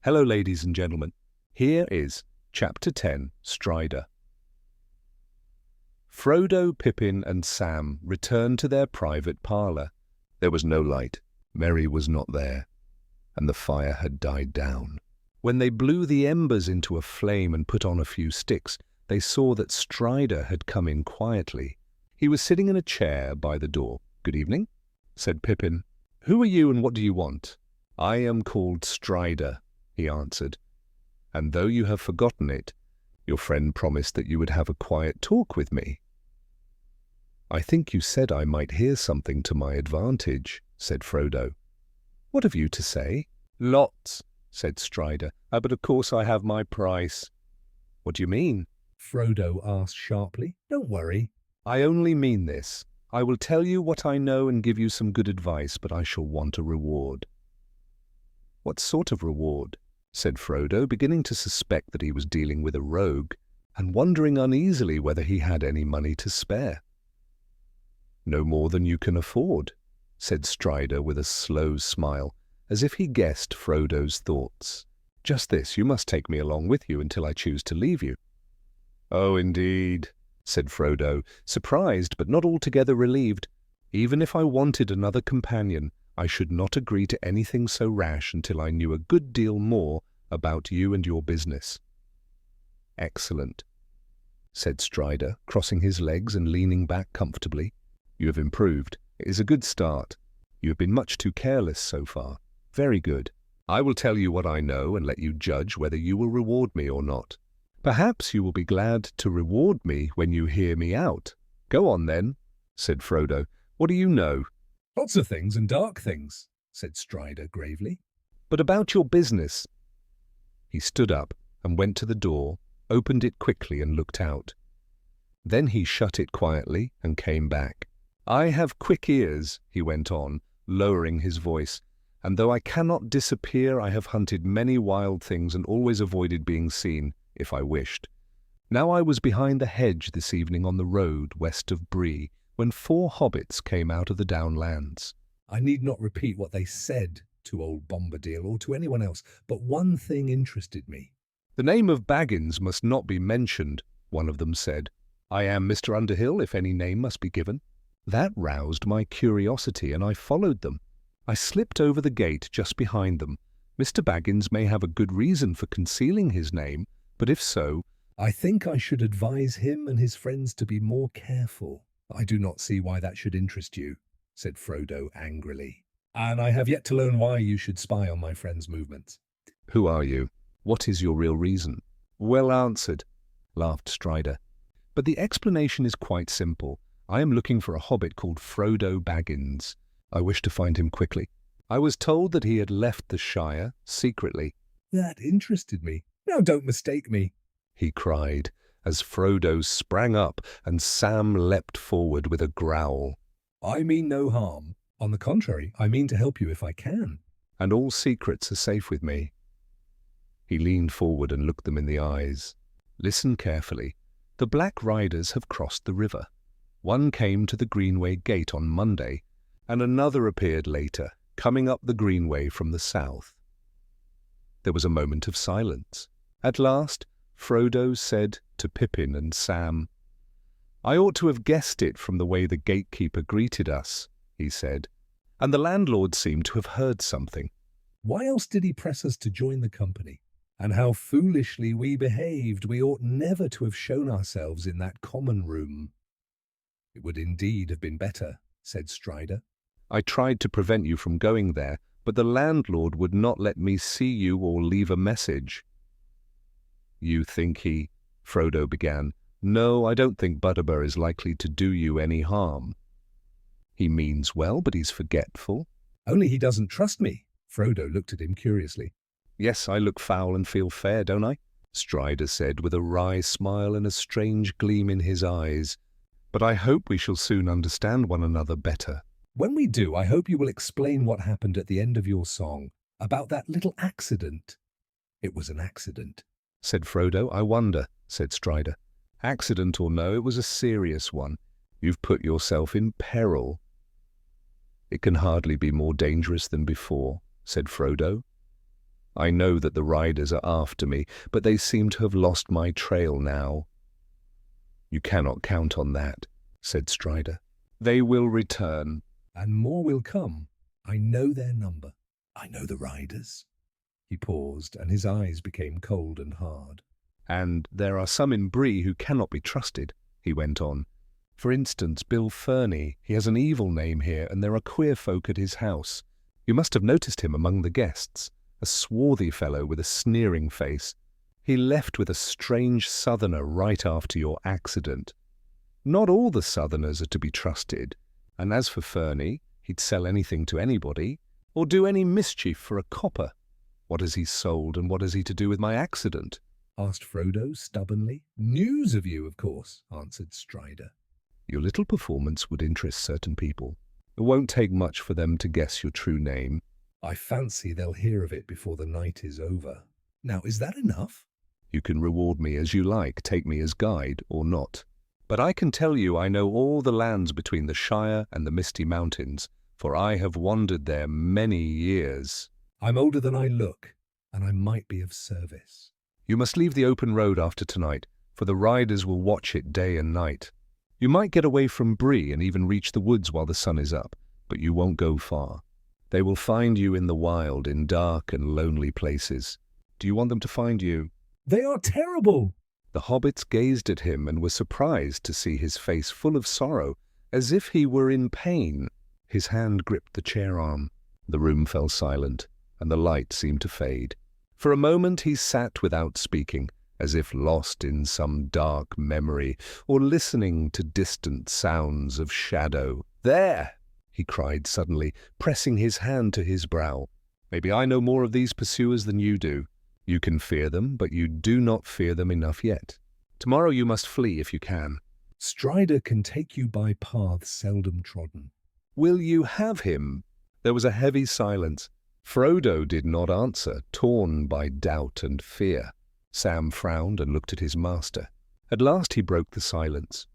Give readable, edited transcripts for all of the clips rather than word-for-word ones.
Hello, ladies and gentlemen. Here is Chapter 10, Strider. Frodo, Pippin, and Sam returned to their private parlour. There was no light. Merry was not there, and the fire had died down. When they blew the embers into a flame and put on a few sticks, they saw that Strider had come in quietly. He was sitting in a chair by the door. "Good evening," said Pippin. "Who are you and what do you want?" "I am called Strider," he answered, "and though you have forgotten it, your friend promised that you would have a quiet talk with me." "I think you said I might hear something to my advantage," said Frodo. "What have you to say?" "Lots," said Strider, "but of course I have my price." "What do you mean?" Frodo asked sharply. "Don't worry. I only mean this. I will tell you what I know and give you some good advice, but I shall want a reward." "What sort of reward?" said Frodo, beginning to suspect that he was dealing with a rogue, and wondering uneasily whether he had any money to spare. "No more than you can afford," said Strider with a slow smile, as if he guessed Frodo's thoughts. "Just this, you must take me along with you until I choose to leave you." "Oh, indeed," said Frodo, surprised but not altogether relieved. "Even if I wanted another companion, I should not agree to anything so rash until I knew a good deal more about you and your business." "Excellent," said Strider, crossing his legs and leaning back comfortably. "You have improved. It is a good start. You have been much too careless so far. Very good. I will tell you what I know and let you judge whether you will reward me or not. Perhaps you will be glad to reward me when you hear me out." "Go on then," said Frodo. "What do you know?" "Lots of things and dark things," said Strider gravely. "But about your business." He stood up and went to the door, opened it quickly and looked out. Then he shut it quietly and came back. "I have quick ears," he went on, lowering his voice, "and though I cannot disappear, I have hunted many wild things and always avoided being seen, if I wished. Now I was behind the hedge this evening on the road west of Bree, when 4 hobbits came out of the downlands. I need not repeat what they said to old Bombadil or to anyone else, but one thing interested me." "The name of Baggins must not be mentioned," one of them said. "I am Mr. Underhill, if any name must be given." That roused my curiosity, and I followed them. I slipped over the gate just behind them. Mr. Baggins may have a good reason for concealing his name, but if so, I think I should advise him and his friends to be more careful. "I do not see why that should interest you," said Frodo angrily. "And I have yet to learn why you should spy on my friend's movements." "Who are you? What is your real reason?" "Well answered," laughed Strider. "But the explanation is quite simple. I am looking for a hobbit called Frodo Baggins. I wish to find him quickly. I was told that he had left the Shire secretly." "That interested me. Now don't mistake me," he cried, as Frodo sprang up and Sam leapt forward with a growl. "I mean no harm. On the contrary, I mean to help you if I can. And all secrets are safe with me." He leaned forward and looked them in the eyes. "Listen carefully. The Black Riders have crossed the river. One came to the Greenway Gate on Monday, and another appeared later, coming up the Greenway from the south." There was a moment of silence. At last, Frodo said to Pippin and Sam, "I ought to have guessed it from the way the gatekeeper greeted us," he said, "and the landlord seemed to have heard something. Why else did he press us to join the company? And how foolishly we behaved. We ought never to have shown ourselves in that common room." "It would indeed have been better," said Strider. "I tried to prevent you from going there, but the landlord would not let me see you or leave a message." "You think he—" Frodo began. "No, I don't think Butterbur is likely to do you any harm. He means well, but he's forgetful." "Only he doesn't trust me." Frodo looked at him curiously. "Yes, I look foul and feel fair, don't I?" Strider said with a wry smile and a strange gleam in his eyes. "But I hope we shall soon understand one another better. When we do, I hope you will explain what happened at the end of your song, about that little accident." "It was an accident," said Frodo. "I wonder," said Strider. "Accident or no, it was a serious one. You've put yourself in peril." "It can hardly be more dangerous than before," said Frodo. I know that the riders are after me, but they seem to have lost my trail now." "You cannot count on that," said Strider. "They will return, and more will come. I know their number. I know the riders." He paused, and his eyes became cold and hard. "And there are some in Bree who cannot be trusted," he went on. "For instance, Bill Ferny. He has an evil name here, and there are queer folk at his house. You must have noticed him among the guests, a swarthy fellow with a sneering face. He left with a strange southerner right after your accident. Not all the southerners are to be trusted, and as for Ferny, he'd sell anything to anybody, or do any mischief for a copper. What has he sold, and what has he to do with my accident?" asked Frodo stubbornly. "News of you, of course," answered Strider. "Your little performance would interest certain people. It won't take much for them to guess your true name. I fancy they'll hear of it before the night is over. Now, is that enough? You can reward me as you like, take me as guide or not. But I can tell you I know all the lands between the Shire and the Misty Mountains, for I have wandered there many years. I'm older than I look, and I might be of service. You must leave the open road after tonight, for the riders will watch it day and night. You might get away from Bree and even reach the woods while the sun is up, but you won't go far. They will find you in the wild, in dark and lonely places. Do you want them to find you?" "They are terrible!" The hobbits gazed at him and were surprised to see his face full of sorrow, as if he were in pain. His hand gripped the chair arm. The room fell silent, and the light seemed to fade. For a moment he sat without speaking, as if lost in some dark memory, or listening to distant sounds of shadow. "There!" he cried suddenly, pressing his hand to his brow. "Maybe I know more of these pursuers than you do. You can fear them, but you do not fear them enough yet. Tomorrow you must flee if you can. Strider can take you by paths seldom trodden. Will you have him?" There was a heavy silence. Frodo did not answer, torn by doubt and fear. Sam frowned and looked at his master. At last he broke the silence.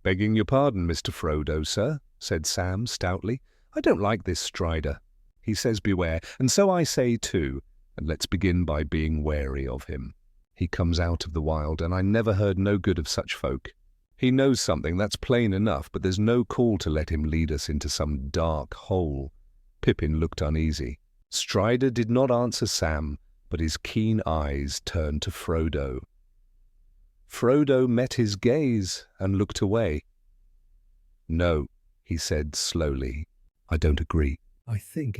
"Begging your pardon, Mr. Frodo, sir," said Sam stoutly. "I don't like this Strider. He says beware, and so I say too, and let's begin by being wary of him. He comes out of the wild, and I never heard no good of such folk. He knows something, that's plain enough, but there's no call to let him lead us into some dark hole." Pippin looked uneasy. Strider did not answer Sam, but his keen eyes turned to Frodo. Frodo met his gaze and looked away. "No," he said slowly, "I don't agree. I think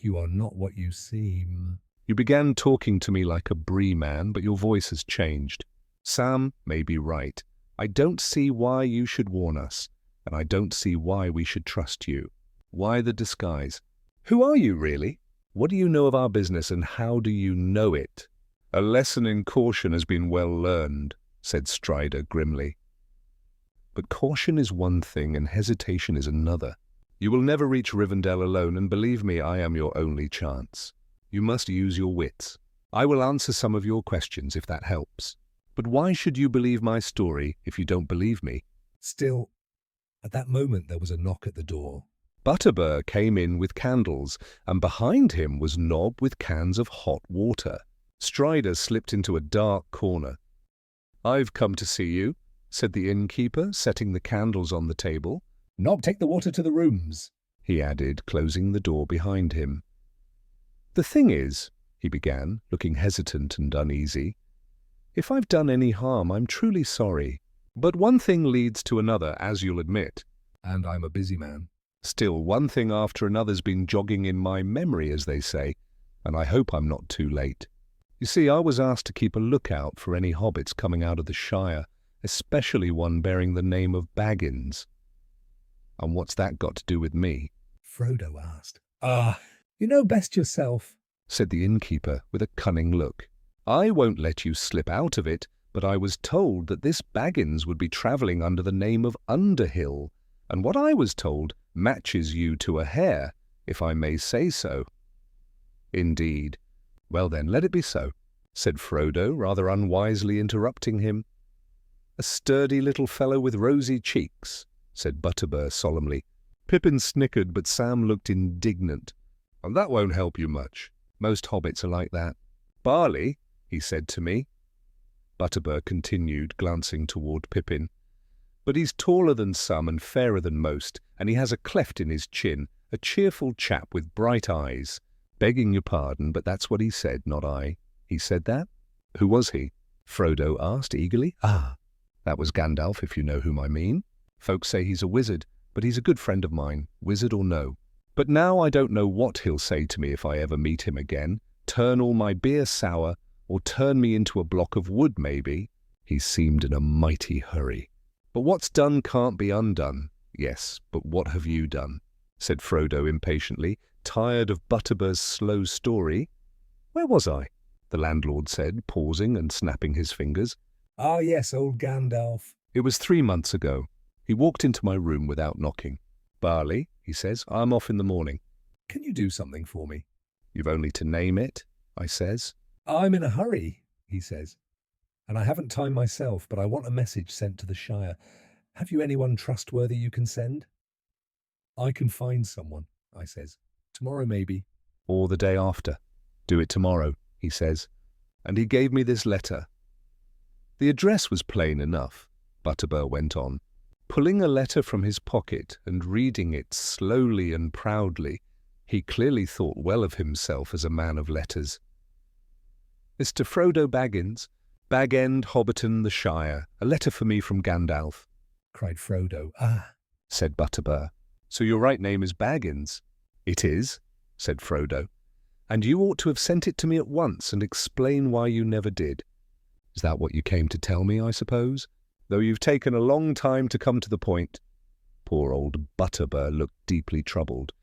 you are not what you seem. You began talking to me like a Bree man, but your voice has changed. Sam may be right. I don't see why you should warn us, and I don't see why we should trust you. Why the disguise? Who are you, really? What do you know of our business, and how do you know it?" "A lesson in caution has been well learned," said Strider grimly. "But caution is one thing, and hesitation is another. You will never reach Rivendell alone, and believe me, I am your only chance. You must use your wits. I will answer some of your questions, if that helps. But why should you believe my story if you don't believe me?" Still, at that moment there was a knock at the door. Butterbur came in with candles, and behind him was Nob with cans of hot water. Strider slipped into a dark corner. "I've come to see you," said the innkeeper, setting the candles on the table. "Nob, take the water to the rooms," he added, closing the door behind him. "The thing is," he began, looking hesitant and uneasy, "if I've done any harm, I'm truly sorry. But one thing leads to another, as you'll admit. And I'm a busy man. Still, one thing after another's been jogging in my memory, as they say, and I hope I'm not too late. You see, I was asked to keep a lookout for any hobbits coming out of the Shire, especially one bearing the name of Baggins. And what's that got to do with me?" Frodo asked. You know best yourself," said the innkeeper with a cunning look. "I won't let you slip out of it, but I was told that this Baggins would be travelling under the name of Underhill, and what I was told matches you to a hair, if I may say so." "Indeed. Well then, let it be so," said Frodo, rather unwisely interrupting him. "A sturdy little fellow with rosy cheeks," said Butterbur solemnly. Pippin snickered, but Sam looked indignant. "And that won't help you much. Most hobbits are like that. Barley, he said to me. Butterbur continued, glancing toward Pippin. But he's taller than some and fairer than most, and he has a cleft in his chin, a cheerful chap with bright eyes. Begging your pardon, but that's what he said, not I. He said that? Who was he? Frodo asked eagerly. Ah, that was Gandalf, if you know whom I mean. Folks say he's a wizard, but he's a good friend of mine, wizard or no. But now I don't know what he'll say to me if I ever meet him again. Turn all my beer sour, or turn me into a block of wood, maybe. He seemed in a mighty hurry. But what's done can't be undone. Yes, but what have you done? Said Frodo impatiently, tired of Butterbur's slow story. Where was I? The landlord said, pausing and snapping his fingers. Ah, yes, old Gandalf. It was 3 months ago. He walked into my room without knocking. Barley, he says, I'm off in the morning. Can you do something for me? You've only to name it, I says. I'm in a hurry, he says. And I haven't time myself, but I want a message sent to the Shire. Have you anyone trustworthy you can send? I can find someone, I says. Tomorrow maybe. Or the day after. Do it tomorrow, he says. And he gave me this letter. The address was plain enough, Butterbur went on, pulling a letter from his pocket and reading it slowly and proudly. He clearly thought well of himself as a man of letters. Mr. Frodo Baggins, Bag End, Hobbiton, the Shire, a letter for me from Gandalf, cried Frodo. Ah, said Butterbur. So your right name is Baggins? It is, said Frodo. And you ought to have sent it to me at once and explain why you never did. Is that what you came to tell me, I suppose? Though you've taken a long time to come to the point. Poor old Butterbur looked deeply troubled.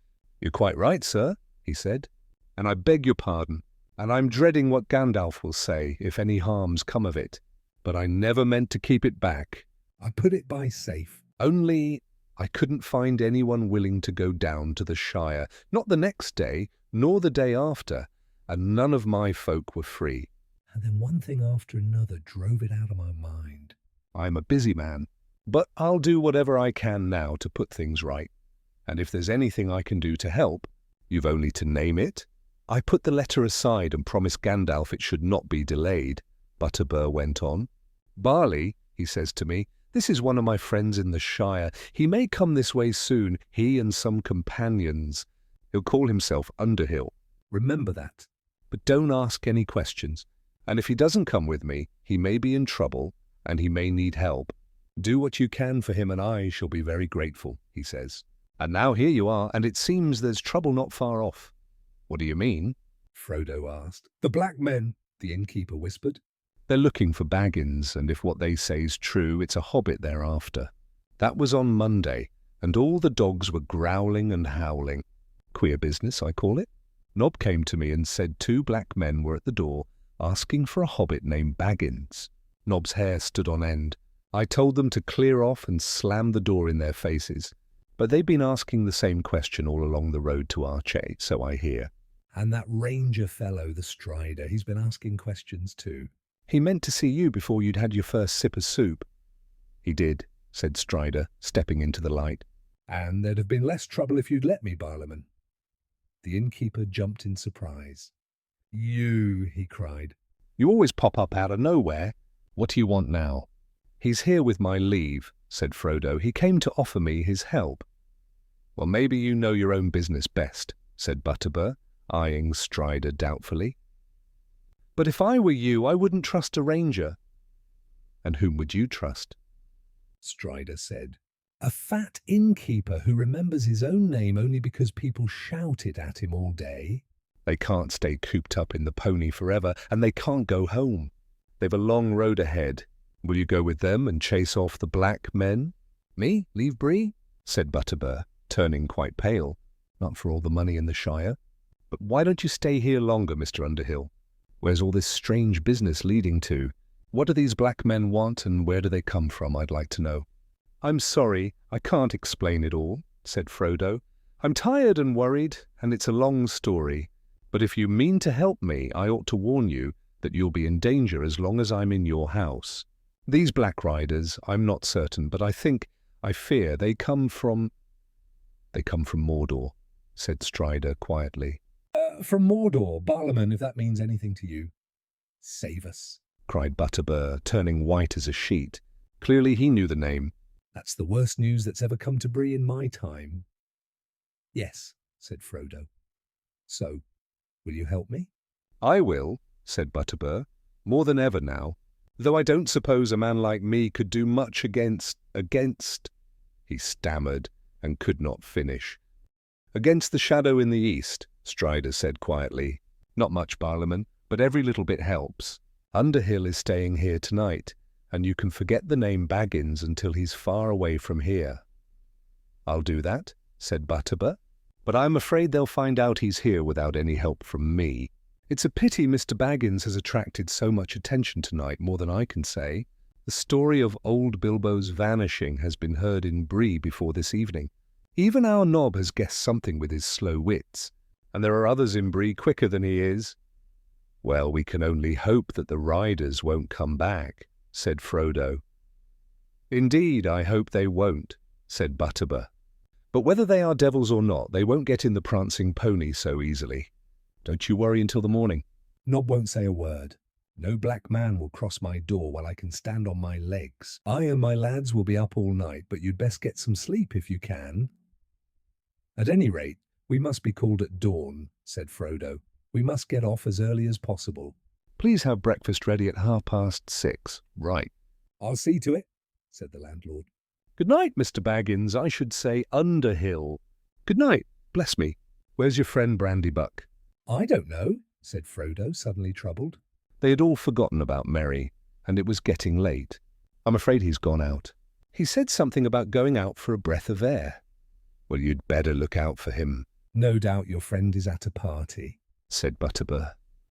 You're quite right, sir, he said. And I beg your pardon. And I'm dreading what Gandalf will say, if any harm's come of it. But I never meant to keep it back. I put it by safe. Only I couldn't find anyone willing to go down to the Shire, not the next day, nor the day after, and none of my folk were free. And then one thing after another drove it out of my mind. I'm a busy man, but I'll do whatever I can now to put things right. And if there's anything I can do to help, you've only to name it. I put the letter aside and promised Gandalf it should not be delayed, Butterbur went on. Barley, he says to me, this is one of my friends in the Shire. He may come this way soon, he and some companions. He'll call himself Underhill. Remember that. But don't ask any questions. And if he doesn't come with me, he may be in trouble, and he may need help. Do what you can for him, and I shall be very grateful, he says. And now here you are, and it seems there's trouble not far off. What do you mean? Frodo asked. The black men, the innkeeper whispered. They're looking for Baggins, and if what they say's true, it's a hobbit they're after. That was on Monday, and all the dogs were growling and howling. Queer business, I call it. Nob came to me and said 2 black men were at the door, asking for a hobbit named Baggins. Nob's hair stood on end. I told them to clear off and slammed the door in their faces. But they've been asking the same question all along the road to Archay, so I hear. And that ranger fellow, the Strider, he's been asking questions too. He meant to see you before you'd had your first sip of soup. He did, said Strider, stepping into the light. And there'd have been less trouble if you'd let me, Barliman. The innkeeper jumped in surprise. You, he cried. You always pop up out of nowhere. What do you want now? He's here with my leave, said Frodo. He came to offer me his help. Well, maybe you know your own business best, said Butterbur, eyeing Strider doubtfully. But if I were you, I wouldn't trust a ranger. And whom would you trust? Strider said. A fat innkeeper who remembers his own name only because people shout it at him all day. They can't stay cooped up in the pony forever, and they can't go home. They've a long road ahead. Will you go with them and chase off the black men? Me? Leave Bree? Said Butterbur, turning quite pale. Not for all the money in the Shire. But why don't you stay here longer, Mr. Underhill? Where's all this strange business leading to? What do these black men want, and where do they come from, I'd like to know. I'm sorry, I can't explain it all, said Frodo. I'm tired and worried, and it's a long story. But if you mean to help me, I ought to warn you that you'll be in danger as long as I'm in your house. These Black Riders, I'm not certain, but I fear they come from Mordor, said Strider quietly. From Mordor, Barlaman, if that means anything to you. Save us, cried Butterbur, turning white as a sheet. Clearly he knew the name. That's the worst news that's ever come to Bree in my time. Yes, said Frodo. So, will you help me? I will, said Butterbur, more than ever now, though I don't suppose a man like me could do much against, he stammered and could not finish. Against the shadow in the east, Strider said quietly. Not much, Barlaman, but every little bit helps. Underhill is staying here tonight, and you can forget the name Baggins until he's far away from here. I'll do that, said Butterbur, but I'm afraid they'll find out he's here without any help from me. It's a pity Mr. Baggins has attracted so much attention tonight, more than I can say. The story of old Bilbo's vanishing has been heard in Bree before this evening. Even our Nob has guessed something with his slow wits, and there are others in Bree quicker than he is. Well, we can only hope that the riders won't come back, said Frodo. Indeed, I hope they won't, said Butterbur. But whether they are devils or not, they won't get in the Prancing Pony so easily. Don't you worry until the morning. Nob won't say a word. No black man will cross my door while I can stand on my legs. I and my lads will be up all night, but you'd best get some sleep if you can. At any rate, we must be called at dawn, said Frodo. We must get off as early as possible. Please have breakfast ready at 6:30. Right. I'll see to it, said the landlord. Good night, Mr. Baggins. I should say Underhill. Good night. Bless me. Where's your friend Brandybuck? I don't know, said Frodo, suddenly troubled. They had all forgotten about Merry, and it was getting late. I'm afraid he's gone out. He said something about going out for a breath of air. Well, you'd better look out for him. No doubt your friend is at a party, said Butterbur.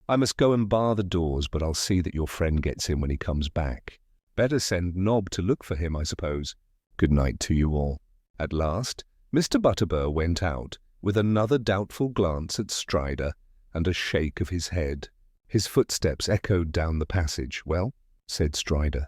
I must go and bar the doors, but I'll see that your friend gets in when he comes back. Better send Nob to look for him, I suppose. Good night to you all. At last, Mr. Butterbur went out, with another doubtful glance at Strider and a shake of his head. His footsteps echoed down the passage. Well, said Strider,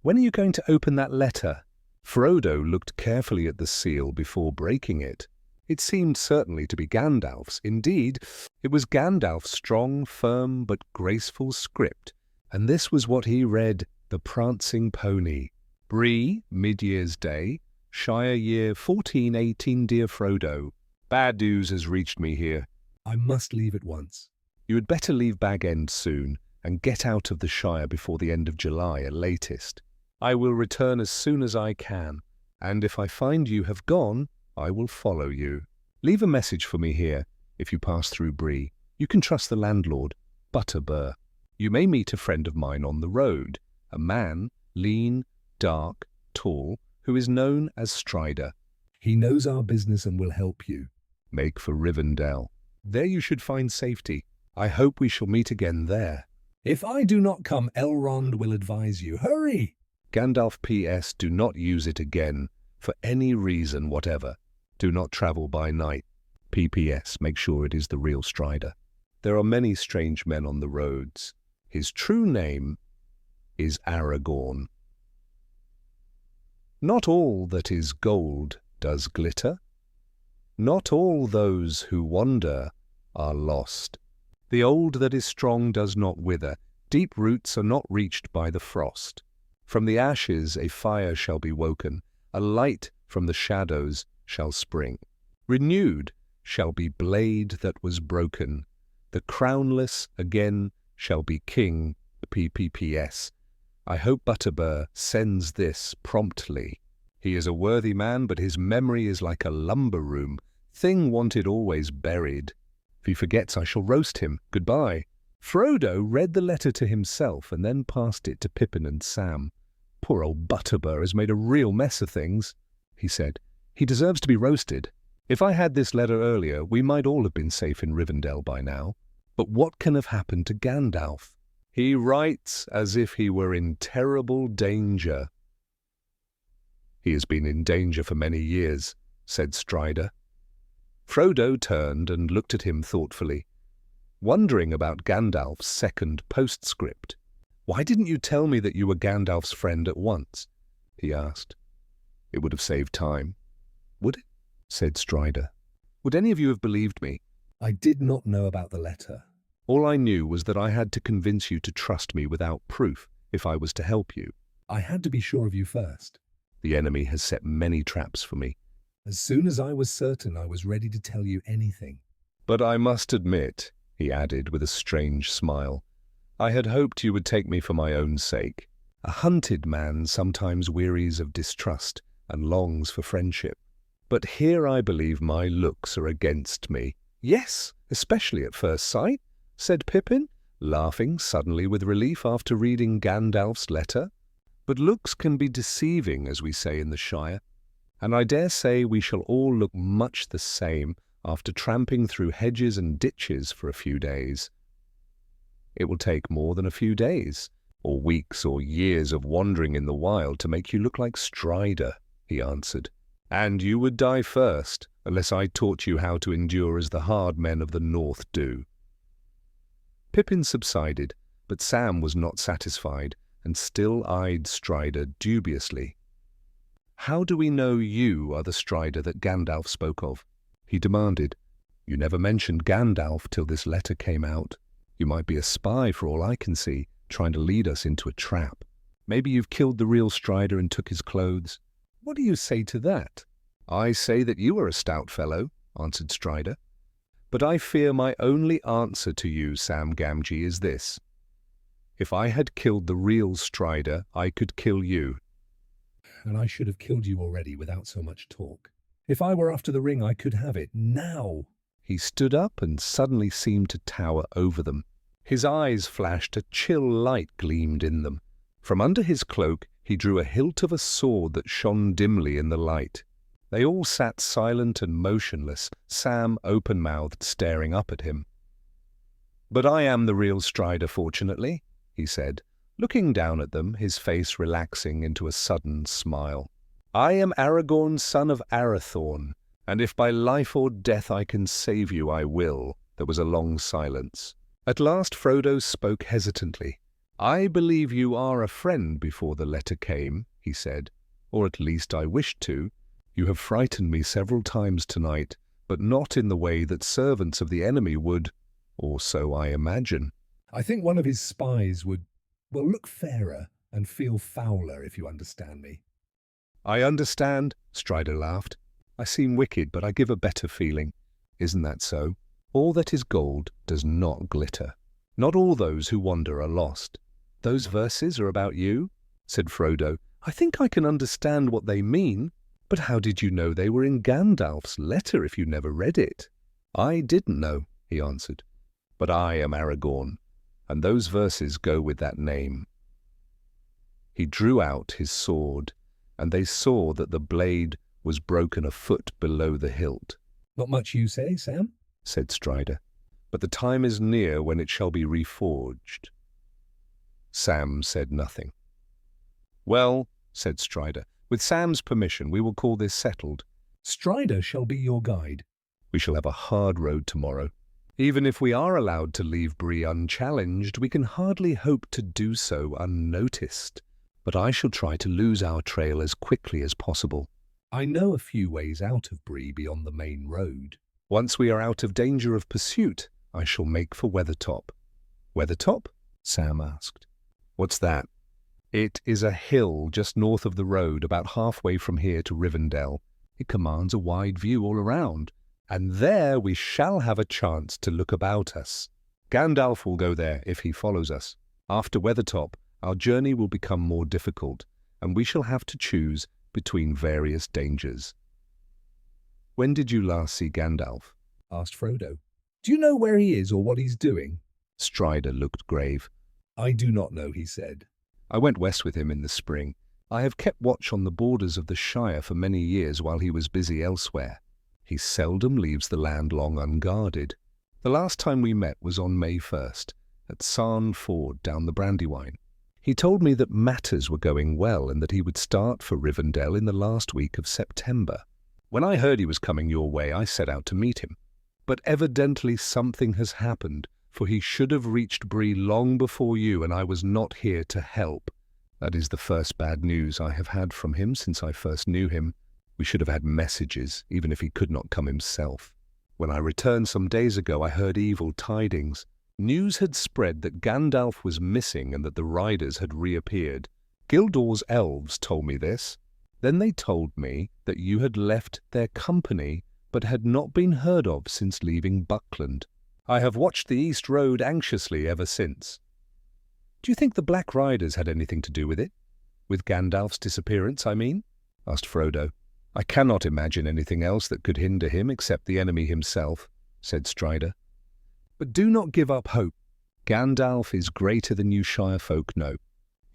when are you going to open that letter? Frodo looked carefully at the seal before breaking it. It seemed certainly to be Gandalf's. Indeed, it was Gandalf's strong, firm, but graceful script, and this was what he read: The Prancing Pony. Bree, mid-year's day, Shire year 1418, dear Frodo. Bad news has reached me here. I must leave at once. You had better leave Bag End soon, and get out of the Shire before the end of July at latest. I will return as soon as I can, and if I find you have gone, I will follow you. Leave a message for me here, if you pass through Bree. You can trust the landlord, Butterbur. You may meet a friend of mine on the road, a man, lean, dark, tall, who is known as Strider. He knows our business and will help you. Make for Rivendell. There you should find safety. I hope we shall meet again there. If I do not come, Elrond will advise you. Hurry! Gandalf P.S. Do not use it again, for any reason whatever. Do not travel by night. P.P.S. Make sure it is the real Strider. There are many strange men on the roads. His true name is Aragorn. Not all that is gold does glitter. Not all those who wander are lost. The old that is strong does not wither. Deep roots are not reached by the frost. From the ashes a fire shall be woken. A light from the shadows shall spring. Renewed shall be blade that was broken. The crownless again shall be king. P.P.P.S. I hope Butterbur sends this promptly. He is a worthy man, but his memory is like a lumber room. Thing wanted always buried. If he forgets, I shall roast him. Goodbye. Frodo read the letter to himself and then passed it to Pippin and Sam. Poor old Butterbur has made a real mess of things, he said. He deserves to be roasted. If I had this letter earlier, we might all have been safe in Rivendell by now. But what can have happened to Gandalf? He writes as if he were in terrible danger. He has been in danger for many years, said Strider. Frodo turned and looked at him thoughtfully, wondering about Gandalf's second postscript. Why didn't you tell me that you were Gandalf's friend at once? He asked. It would have saved time. Would it? Said Strider. Would any of you have believed me? I did not know about the letter. All I knew was that I had to convince you to trust me without proof if I was to help you. I had to be sure of you first. The enemy has set many traps for me. As soon as I was certain, I was ready to tell you anything. But I must admit, he added with a strange smile, I had hoped you would take me for my own sake. A hunted man sometimes wearies of distrust and longs for friendship. But here I believe my looks are against me. Yes, especially at first sight, said Pippin, laughing suddenly with relief after reading Gandalf's letter. But looks can be deceiving, as we say in the Shire, and I dare say we shall all look much the same after tramping through hedges and ditches for a few days. It will take more than a few days, or weeks or years of wandering in the wild to make you look like Strider, he answered. And you would die first, unless I taught you how to endure as the hard men of the north do. Pippin subsided, but Sam was not satisfied, and still eyed Strider dubiously. How do we know you are the Strider that Gandalf spoke of? He demanded. You never mentioned Gandalf till this letter came out. You might be a spy for all I can see, trying to lead us into a trap. Maybe you've killed the real Strider and took his clothes. What do you say to that? I say that you are a stout fellow, answered Strider. But I fear my only answer to you, Sam Gamgee, is this. If I had killed the real Strider, I could kill you. And I should have killed you already without so much talk. If I were after the ring, I could have it now. He stood up and suddenly seemed to tower over them. His eyes flashed, a chill light gleamed in them. From under his cloak he drew a hilt of a sword that shone dimly in the light. They all sat silent and motionless, Sam open-mouthed, staring up at him. But I am the real Strider, fortunately, he said, looking down at them, his face relaxing into a sudden smile. I am Aragorn, son of Arathorn, and if by life or death I can save you, I will. There was a long silence. At last Frodo spoke hesitantly. I believe you are a friend before the letter came, he said, or at least I wished to. You have frightened me several times tonight, but not in the way that servants of the enemy would, or so I imagine. I think one of his spies would, well, look fairer and feel fouler, if you understand me. I understand, Strider laughed. I seem wicked, but I give a better feeling. Isn't that so? All that is gold does not glitter. Not all those who wander are lost. Those verses are about you, said Frodo. I think I can understand what they mean. But how did you know they were in Gandalf's letter if you never read it? I didn't know, he answered. But I am Aragorn, and those verses go with that name. He drew out his sword, and they saw that the blade was broken a foot below the hilt. Not much you say, Sam, said Strider, but the time is near when it shall be reforged. Sam said nothing. Well, said Strider, with Sam's permission we will call this settled. Strider shall be your guide. We shall have a hard road tomorrow. Even if we are allowed to leave Bree unchallenged, we can hardly hope to do so unnoticed. But I shall try to lose our trail as quickly as possible. I know a few ways out of Bree beyond the main road. Once we are out of danger of pursuit, I shall make for Weathertop. Weathertop? Sam asked. What's that? It is a hill just north of the road, about halfway from here to Rivendell. It commands a wide view all around, and there we shall have a chance to look about us. Gandalf will go there if he follows us. After Weathertop, our journey will become more difficult, and we shall have to choose between various dangers. When did you last see Gandalf? Asked Frodo. Do you know where he is or what he's doing? Strider looked grave. I do not know, he said. I went west with him in the spring. I have kept watch on the borders of the Shire for many years while he was busy elsewhere. He seldom leaves the land long unguarded. The last time we met was on May 1st, at Sarn Ford down the Brandywine. He told me that matters were going well and that he would start for Rivendell in the last week of September. When I heard he was coming your way, I set out to meet him. But evidently something has happened, for he should have reached Bree long before you, and I was not here to help. That is the first bad news I have had from him since I first knew him. We should have had messages, even if he could not come himself. When I returned some days ago, I heard evil tidings. News had spread that Gandalf was missing and that the riders had reappeared. Gildor's elves told me this. Then they told me that you had left their company but had not been heard of since leaving Buckland. I have watched the East Road anxiously ever since. Do you think the Black Riders had anything to do with it? With Gandalf's disappearance, I mean? Asked Frodo. I cannot imagine anything else that could hinder him except the enemy himself, said Strider. But do not give up hope. Gandalf is greater than you Shire folk know.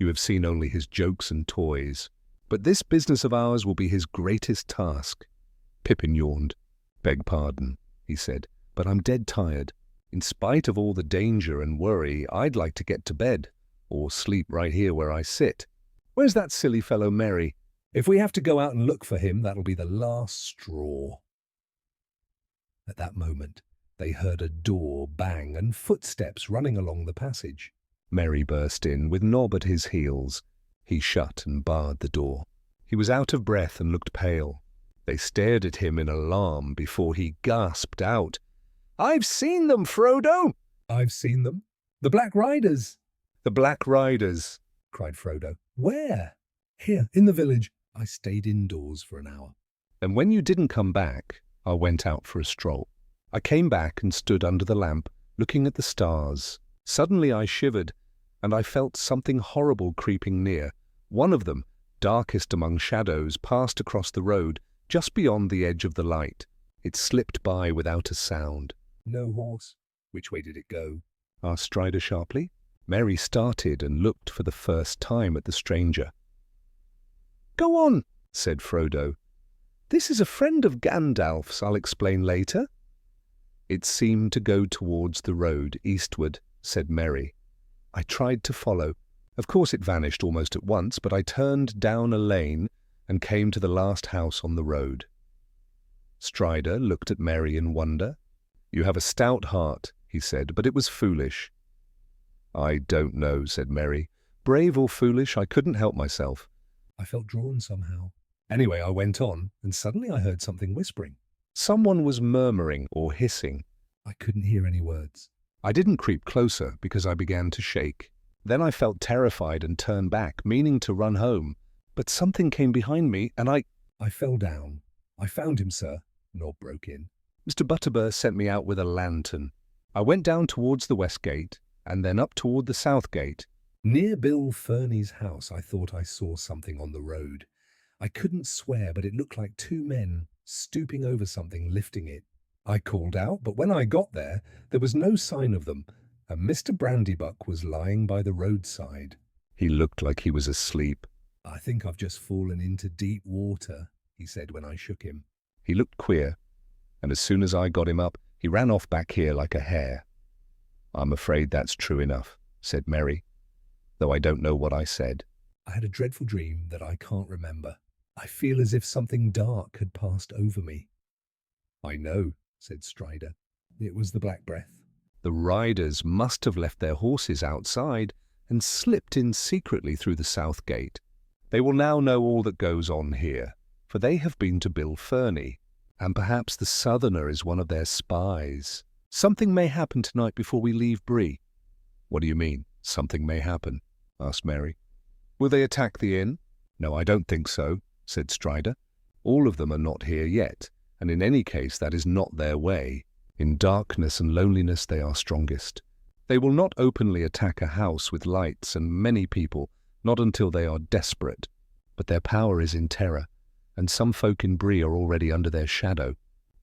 You have seen only his jokes and toys. But this business of ours will be his greatest task. Pippin yawned. Beg pardon, he said, but I'm dead tired. In spite of all the danger and worry, I'd like to get to bed, or sleep right here where I sit. Where's that silly fellow Merry? If we have to go out and look for him, that'll be the last straw. At that moment, they heard a door bang and footsteps running along the passage. Merry burst in, with Nob at his heels. He shut and barred the door. He was out of breath and looked pale. They stared at him in alarm before he gasped out, "I've seen them, Frodo!" I've seen them. The Black Riders! The Black Riders, cried Frodo. Where? Here, in the village. I stayed indoors for an hour. And when you didn't come back, I went out for a stroll. I came back and stood under the lamp, looking at the stars. Suddenly I shivered, and I felt something horrible creeping near. One of them, darkest among shadows, passed across the road, just beyond the edge of the light. It slipped by without a sound. No horse. Which way did it go? Asked Strider sharply. Merry started and looked for the first time at the stranger. Go on, said Frodo. This is a friend of Gandalf's, I'll explain later. It seemed to go towards the road, eastward, said Merry. I tried to follow. Of course it vanished almost at once, but I turned down a lane and came to the last house on the road. Strider looked at Merry in wonder. You have a stout heart, he said, but it was foolish. I don't know, said Merry. Brave or foolish, I couldn't help myself. I felt drawn somehow. Anyway, I went on, and suddenly I heard something whispering. Someone was murmuring or hissing. I couldn't hear any words. I didn't creep closer because I began to shake. Then I felt terrified and turned back, meaning to run home. But something came behind me, and I fell down. I found him, sir, Nob broke in. Mr. Butterbur sent me out with a lantern. I went down towards the west gate, and then up toward the south gate. Near Bill Fernie's house, I thought I saw something on the road. I couldn't swear, but it looked like two men stooping over something, lifting it. I called out, but when I got there was no sign of them, and Mr. Brandybuck was lying by the roadside. He looked like he was asleep. I think I've just fallen into deep water, he said when I shook him. He looked queer, and as soon as I got him up, he ran off back here like a hare. I'm afraid that's true enough, said Merry, though I don't know what I said. I had a dreadful dream that I can't remember. I feel as if something dark had passed over me. I know, said Strider. It was the Black Breath. The riders must have left their horses outside and slipped in secretly through the south gate. They will now know all that goes on here, for they have been to Bill Fernie, and perhaps the Southerner is one of their spies. Something may happen tonight before we leave Bree. What do you mean, something may happen? Asked Merry. Will they attack the inn? No, I don't think so, said Strider. All of them are not here yet, and in any case that is not their way. In darkness and loneliness they are strongest. They will not openly attack a house with lights and many people, not until they are desperate. But their power is in terror, and some folk in Bree are already under their shadow.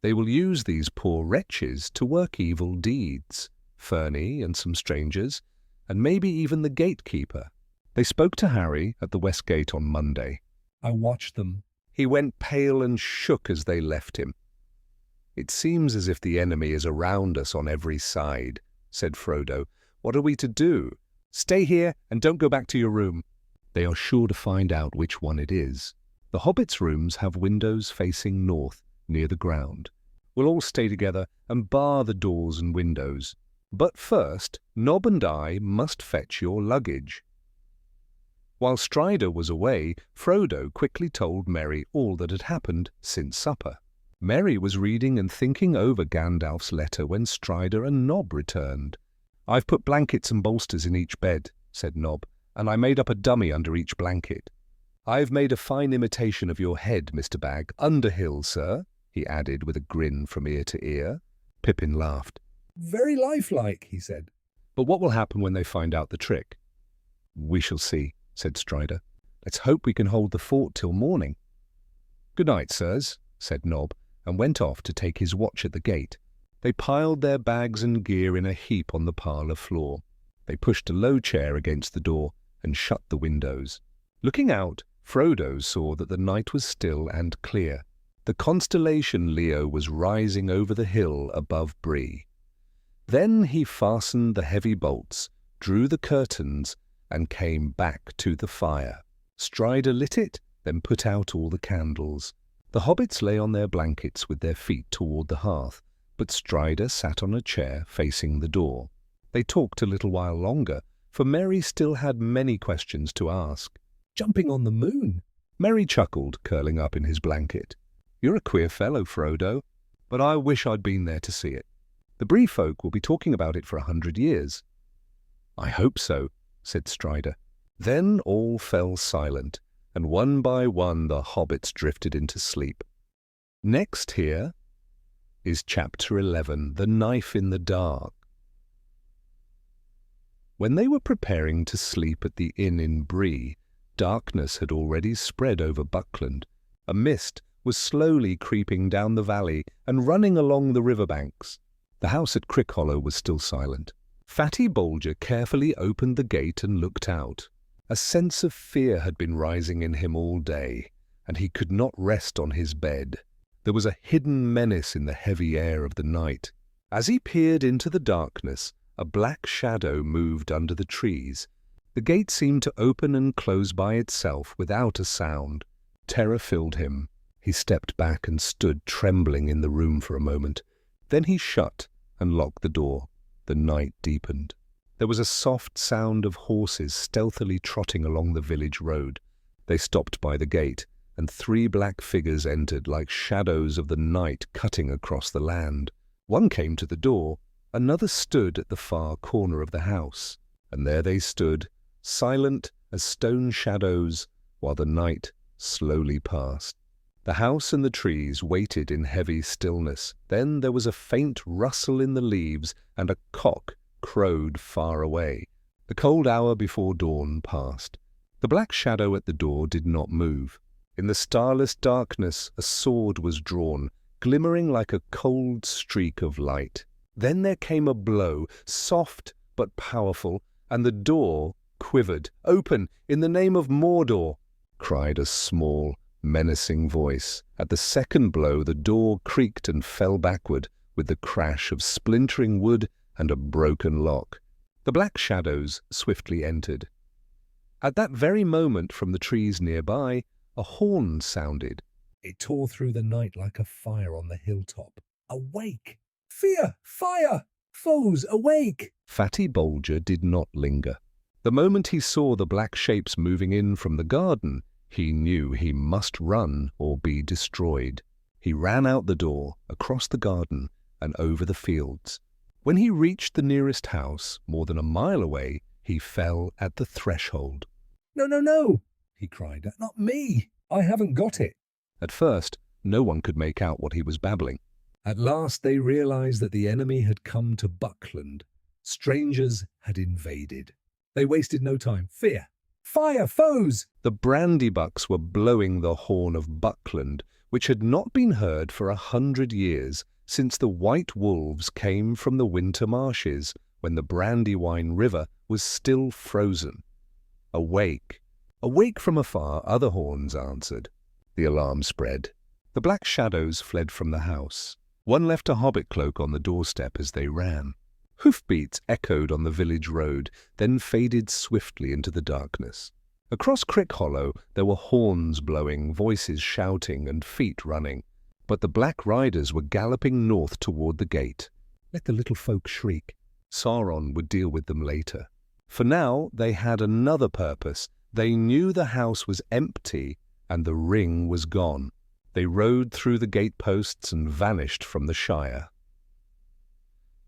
They will use these poor wretches to work evil deeds, Fernie and some strangers, and maybe even the gatekeeper. They spoke to Harry at the west gate on Monday. I watched them. He went pale and shook as they left him. It seems as if the enemy is around us on every side, said Frodo. What are we to do? Stay here and don't go back to your room. They are sure to find out which one it is. The hobbits' rooms have windows facing north, near the ground. We'll all stay together and bar the doors and windows. But first, Nob and I must fetch your luggage. While Strider was away, Frodo quickly told Merry all that had happened since supper. Merry was reading and thinking over Gandalf's letter when Strider and Nob returned. "I've put blankets and bolsters in each bed," said Nob, "and I made up a dummy under each blanket. I've made a fine imitation of your head, Mr. Bag, Underhill, sir," he added with a grin from ear to ear. Pippin laughed. "Very lifelike," he said. "But what will happen when they find out the trick?" "We shall see," said Strider. "Let's hope we can hold the fort till morning." "Good night, sirs," said Nob, and went off to take his watch at the gate. They piled their bags and gear in a heap on the parlour floor. They pushed a low chair against the door and shut the windows. Looking out, Frodo saw that the night was still and clear. The constellation Leo was rising over the hill above Bree. Then he fastened the heavy bolts, drew the curtains, and came back to the fire. Strider lit it, then put out all the candles. The hobbits lay on their blankets with their feet toward the hearth, but Strider sat on a chair facing the door. They talked a little while longer, for Merry still had many questions to ask. "Jumping on the moon?" Merry chuckled, curling up in his blanket. "You're a queer fellow, Frodo, but I wish I'd been there to see it. The Bree folk will be talking about it for 100 years. "I hope so," said Strider. Then all fell silent, and one by one the hobbits drifted into sleep. Next here is Chapter 11, The Knife in the Dark. When they were preparing to sleep at the inn in Bree, darkness had already spread over Buckland. A mist was slowly creeping down the valley and running along the riverbanks. The house at Crickhollow was still silent. Fatty Bolger carefully opened the gate and looked out. A sense of fear had been rising in him all day, and he could not rest on his bed. There was a hidden menace in the heavy air of the night. As he peered into the darkness, a black shadow moved under the trees. The gate seemed to open and close by itself without a sound. Terror filled him. He stepped back and stood trembling in the room for a moment. Then he shut and locked the door. The night deepened. There was a soft sound of horses stealthily trotting along the village road. They stopped by the gate, and 3 black figures entered like shadows of the night cutting across the land. One came to the door, another stood at the far corner of the house, and there they stood, silent as stone shadows, while the night slowly passed. The house and the trees waited in heavy stillness. Then there was a faint rustle in the leaves, and a cock crowed far away. The cold hour before dawn passed. The black shadow at the door did not move. In the starless darkness a sword was drawn, glimmering like a cold streak of light. Then there came a blow, soft but powerful, and the door quivered. "Open, in the name of Mordor!" cried a small, menacing voice. At the second blow the door creaked and fell backward, with the crash of splintering wood and a broken lock. The black shadows swiftly entered. At that very moment, from the trees nearby, a horn sounded. It tore through the night like a fire on the hilltop. "Awake! Fear! Fire! Foes, awake!" Fatty Bolger did not linger. The moment he saw the black shapes moving in from the garden, he knew he must run or be destroyed. He ran out the door, across the garden, and over the fields. When he reached the nearest house, more than a mile away, he fell at the threshold. "No, no, no!" he cried. "Not me! I haven't got it!" At first, no one could make out what he was babbling. At last they realized that the enemy had come to Buckland. Strangers had invaded. They wasted no time. "Fear! Fire! Foes!" The brandybucks were blowing the horn of Buckland, which had not been heard for 100 years, since the white wolves came from the winter marshes, when the Brandywine River was still frozen. "Awake! Awake!" from afar, other horns answered. The alarm spread. The black shadows fled from the house. One left a hobbit cloak on the doorstep as they ran. Hoofbeats echoed on the village road, then faded swiftly into the darkness. Across Crickhollow there were horns blowing, voices shouting, and feet running. But the black riders were galloping north toward the gate. Let the little folk shriek. Sauron would deal with them later. For now they had another purpose. They knew the house was empty and the ring was gone. They rode through the gateposts and vanished from the Shire.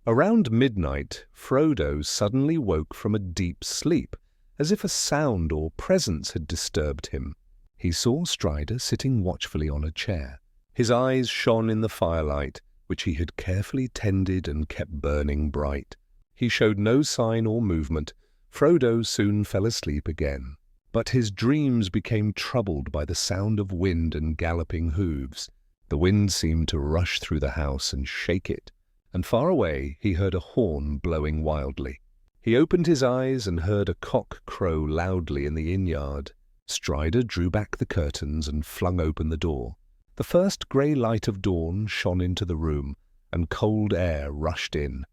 Around midnight, Frodo suddenly woke from a deep sleep, as if a sound or presence had disturbed him. He saw Strider sitting watchfully on a chair. His eyes shone in the firelight, which he had carefully tended and kept burning bright. He showed no sign or movement. Frodo soon fell asleep again. But his dreams became troubled by the sound of wind and galloping hooves. The wind seemed to rush through the house and shake it, and far away he heard a horn blowing wildly. He opened his eyes and heard a cock crow loudly in the inn-yard. Strider drew back the curtains and flung open the door. The first grey light of dawn shone into the room, and cold air rushed in.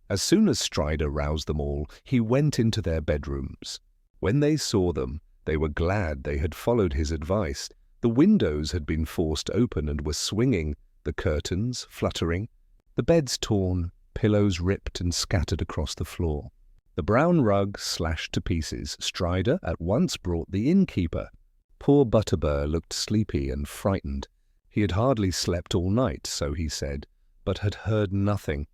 As soon as Strider roused them all, he went into their bedrooms. When they saw them, they were glad they had followed his advice. The windows had been forced open and were swinging, the curtains fluttering, the beds torn, pillows ripped and scattered across the floor. The brown rug slashed to pieces. Strider at once brought the innkeeper. Poor Butterbur looked sleepy and frightened. He had hardly slept all night, so he said, but had heard nothing.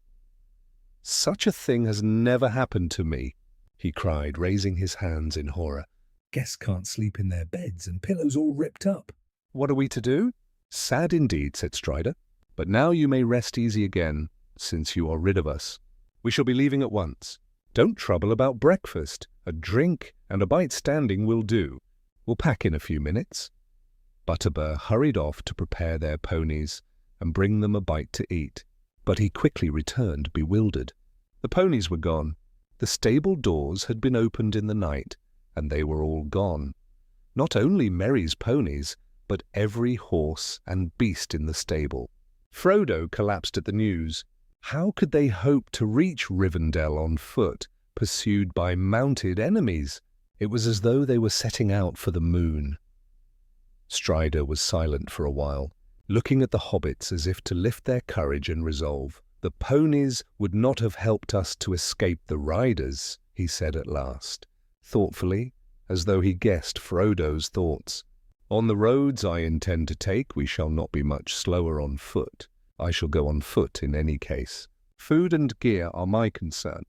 "Such a thing has never happened to me," he cried, raising his hands in horror. Guests can't sleep in their beds and pillows all ripped up. "What are we to do?" "Sad indeed," said Strider. "But now you may rest easy again, since you are rid of us. We shall be leaving at once. Don't trouble about breakfast. A drink and a bite standing will do. We'll pack in a few minutes." Butterbur hurried off to prepare their ponies and bring them a bite to eat, but he quickly returned bewildered. The ponies were gone. The stable doors had been opened in the night, and they were all gone. Not only Merry's ponies, but every horse and beast in the stable. Frodo collapsed at the news. How could they hope to reach Rivendell on foot, pursued by mounted enemies? It was as though they were setting out for the moon. Strider was silent for a while, looking at the hobbits as if to lift their courage and resolve. "The ponies would not have helped us to escape the riders," he said at last, thoughtfully, as though he guessed Frodo's thoughts. "On the roads I intend to take, we shall not be much slower on foot. I shall go on foot in any case. Food and gear are my concern.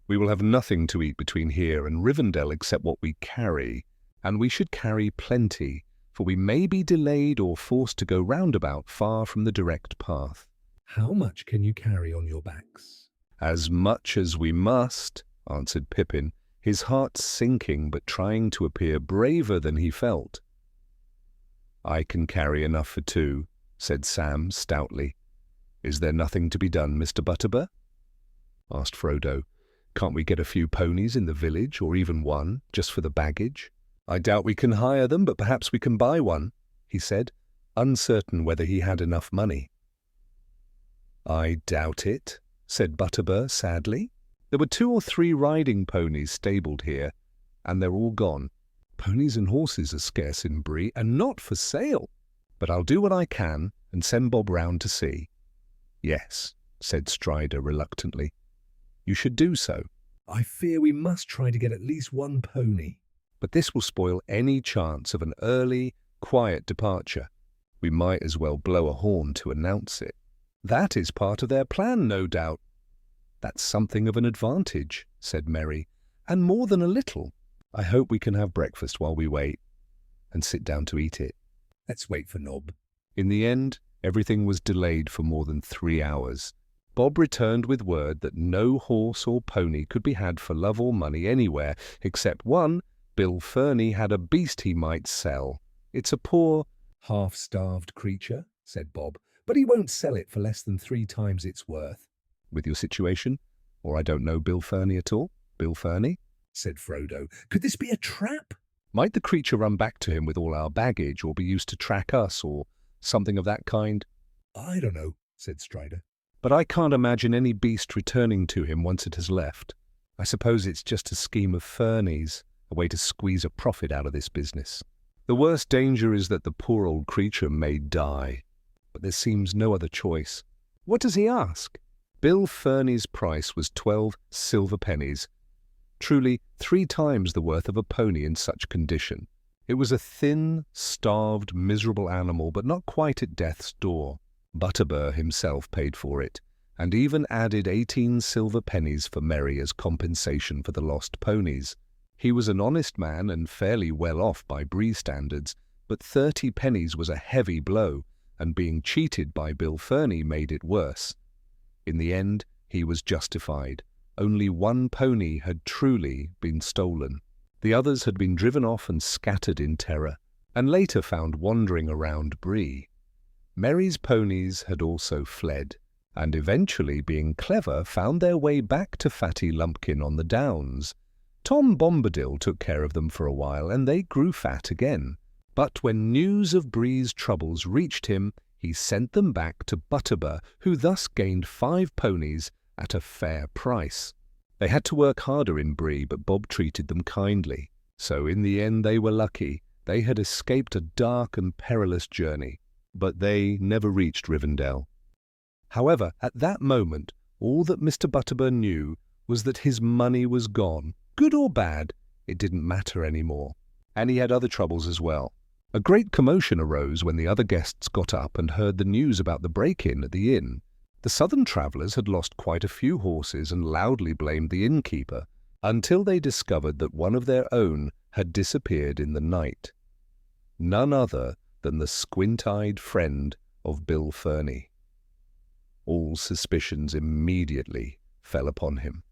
We will have nothing to eat between here and Rivendell except what we carry, and we should carry plenty, for we may be delayed or forced to go roundabout far from the direct path." "How much can you carry on your backs?" "As much as we must," answered Pippin, his heart sinking but trying to appear braver than he felt. "I can carry enough for two," said Sam stoutly. "Is there nothing to be done, Mr. Butterbur?" asked Frodo. "Can't we get a few ponies in the village, or even one, just for the baggage?" "I doubt we can hire them, but perhaps we can buy one," he said, uncertain whether he had enough money. "I doubt it," said Butterbur sadly. "There were 2 or 3 riding ponies stabled here, and they're all gone. Ponies and horses are scarce in Bree, and not for sale. But I'll do what I can and send Bob round to see." "Yes," said Strider reluctantly. "You should do so." "I fear we must try to get at least one pony." "But this will spoil any chance of an early, quiet departure. We might as well blow a horn to announce it." "That is part of their plan, no doubt." "That's something of an advantage," said Merry, "and more than a little. I hope we can have breakfast while we wait, and sit down to eat it." "Let's wait for Nob." In the end, everything was delayed for more than 3 hours. Bob returned with word that no horse or pony could be had for love or money anywhere, except one. Bill Ferny had a beast he might sell. "It's a poor, "Half-starved creature," said Bob, "but he won't sell it for less than 3 times its worth." with your situation, or I don't know Bill Ferny at all." "Bill Ferny?" said Frodo. "Could this be a trap?" "Might the creature run back to him with all our baggage, or be used to track us, or something of that kind?" "I don't know," said Strider. "But I can't imagine any beast returning to him once it has left. I suppose it's just a scheme of Ferny's, a way to squeeze a profit out of this business. The worst danger is that the poor old creature may die, but there seems no other choice." "What does he ask?" Bill Ferny's price was 12 silver pennies, truly 3 times the worth of a pony in such condition. It was a thin, starved, miserable animal, but not quite at death's door. Butterbur himself paid for it, and even added 18 silver pennies for Merry as compensation for the lost ponies. He was an honest man and fairly well off by Bree standards, but 30 pennies was a heavy blow, and being cheated by Bill Ferny made it worse. In the end, he was justified. Only one pony had truly been stolen. The others had been driven off and scattered in terror, and later found wandering around Bree. Merry's ponies had also fled, and eventually, being clever, found their way back to Fatty Lumpkin on the Downs. Tom Bombadil took care of them for a while, and they grew fat again. But when news of Bree's troubles reached him, he sent them back to Butterbur, who thus gained 5 ponies at a fair price. They had to work harder in Bree, but Bob treated them kindly. So in the end they were lucky. They had escaped a dark and perilous journey, but they never reached Rivendell. However, at that moment, all that Mr. Butterbur knew was that his money was gone. Good or bad, it didn't matter anymore. And he had other troubles as well. A great commotion arose when the other guests got up and heard the news about the break-in at the inn. The southern travellers had lost quite a few horses and loudly blamed the innkeeper, until they discovered that one of their own had disappeared in the night. None other than the squint-eyed friend of Bill Ferny. All suspicions immediately fell upon him.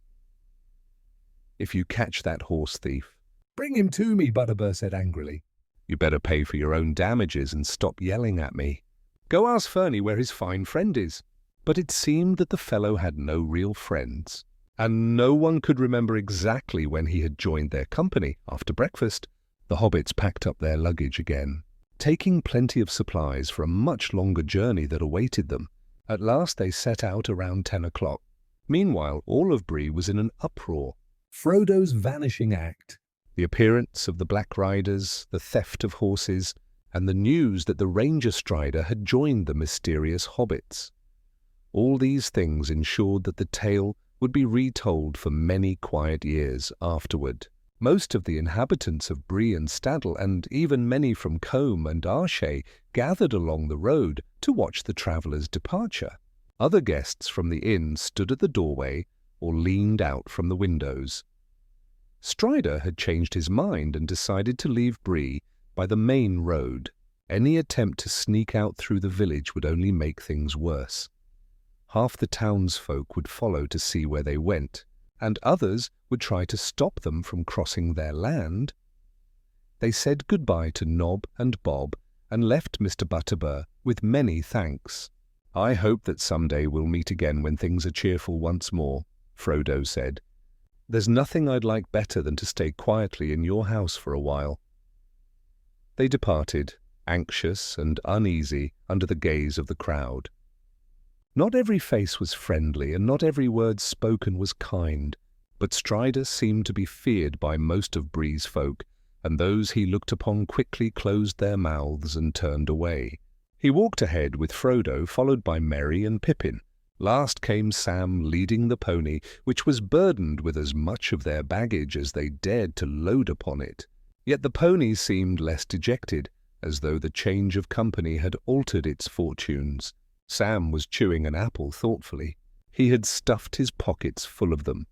"If you catch that horse thief—" "Bring him to me," Butterbur said angrily. "You better pay for your own damages and stop yelling at me. Go ask Ferny where his fine friend is." But it seemed that the fellow had no real friends, and no one could remember exactly when he had joined their company. After breakfast, the hobbits packed up their luggage again, taking plenty of supplies for a much longer journey that awaited them. At last they set out around 10 o'clock. Meanwhile, all of Bree was in an uproar. Frodo's vanishing act, the appearance of the Black Riders, the theft of horses, and the news that the Ranger Strider had joined the mysterious hobbits. All these things ensured that the tale would be retold for many quiet years afterward. Most of the inhabitants of Bree and Staddle, and even many from Combe and Arshay, gathered along the road to watch the travellers' departure. Other guests from the inn stood at the doorway or leaned out from the windows. Strider had changed his mind and decided to leave Bree by the main road. Any attempt to sneak out through the village would only make things worse. Half the townsfolk would follow to see where they went, and others would try to stop them from crossing their land. They said goodbye to Nob and Bob and left Mr. Butterbur with many thanks. "I hope that someday we'll meet again when things are cheerful once more," Frodo said. "There's nothing I'd like better than to stay quietly in your house for a while." They departed, anxious and uneasy under the gaze of the crowd. Not every face was friendly, and not every word spoken was kind, but Strider seemed to be feared by most of Bree's folk, and those he looked upon quickly closed their mouths and turned away. He walked ahead with Frodo, followed by Merry and Pippin. Last came Sam leading the pony, which was burdened with as much of their baggage as they dared to load upon it. Yet the pony seemed less dejected, as though the change of company had altered its fortunes. Sam was chewing an apple thoughtfully. He had stuffed his pockets full of them,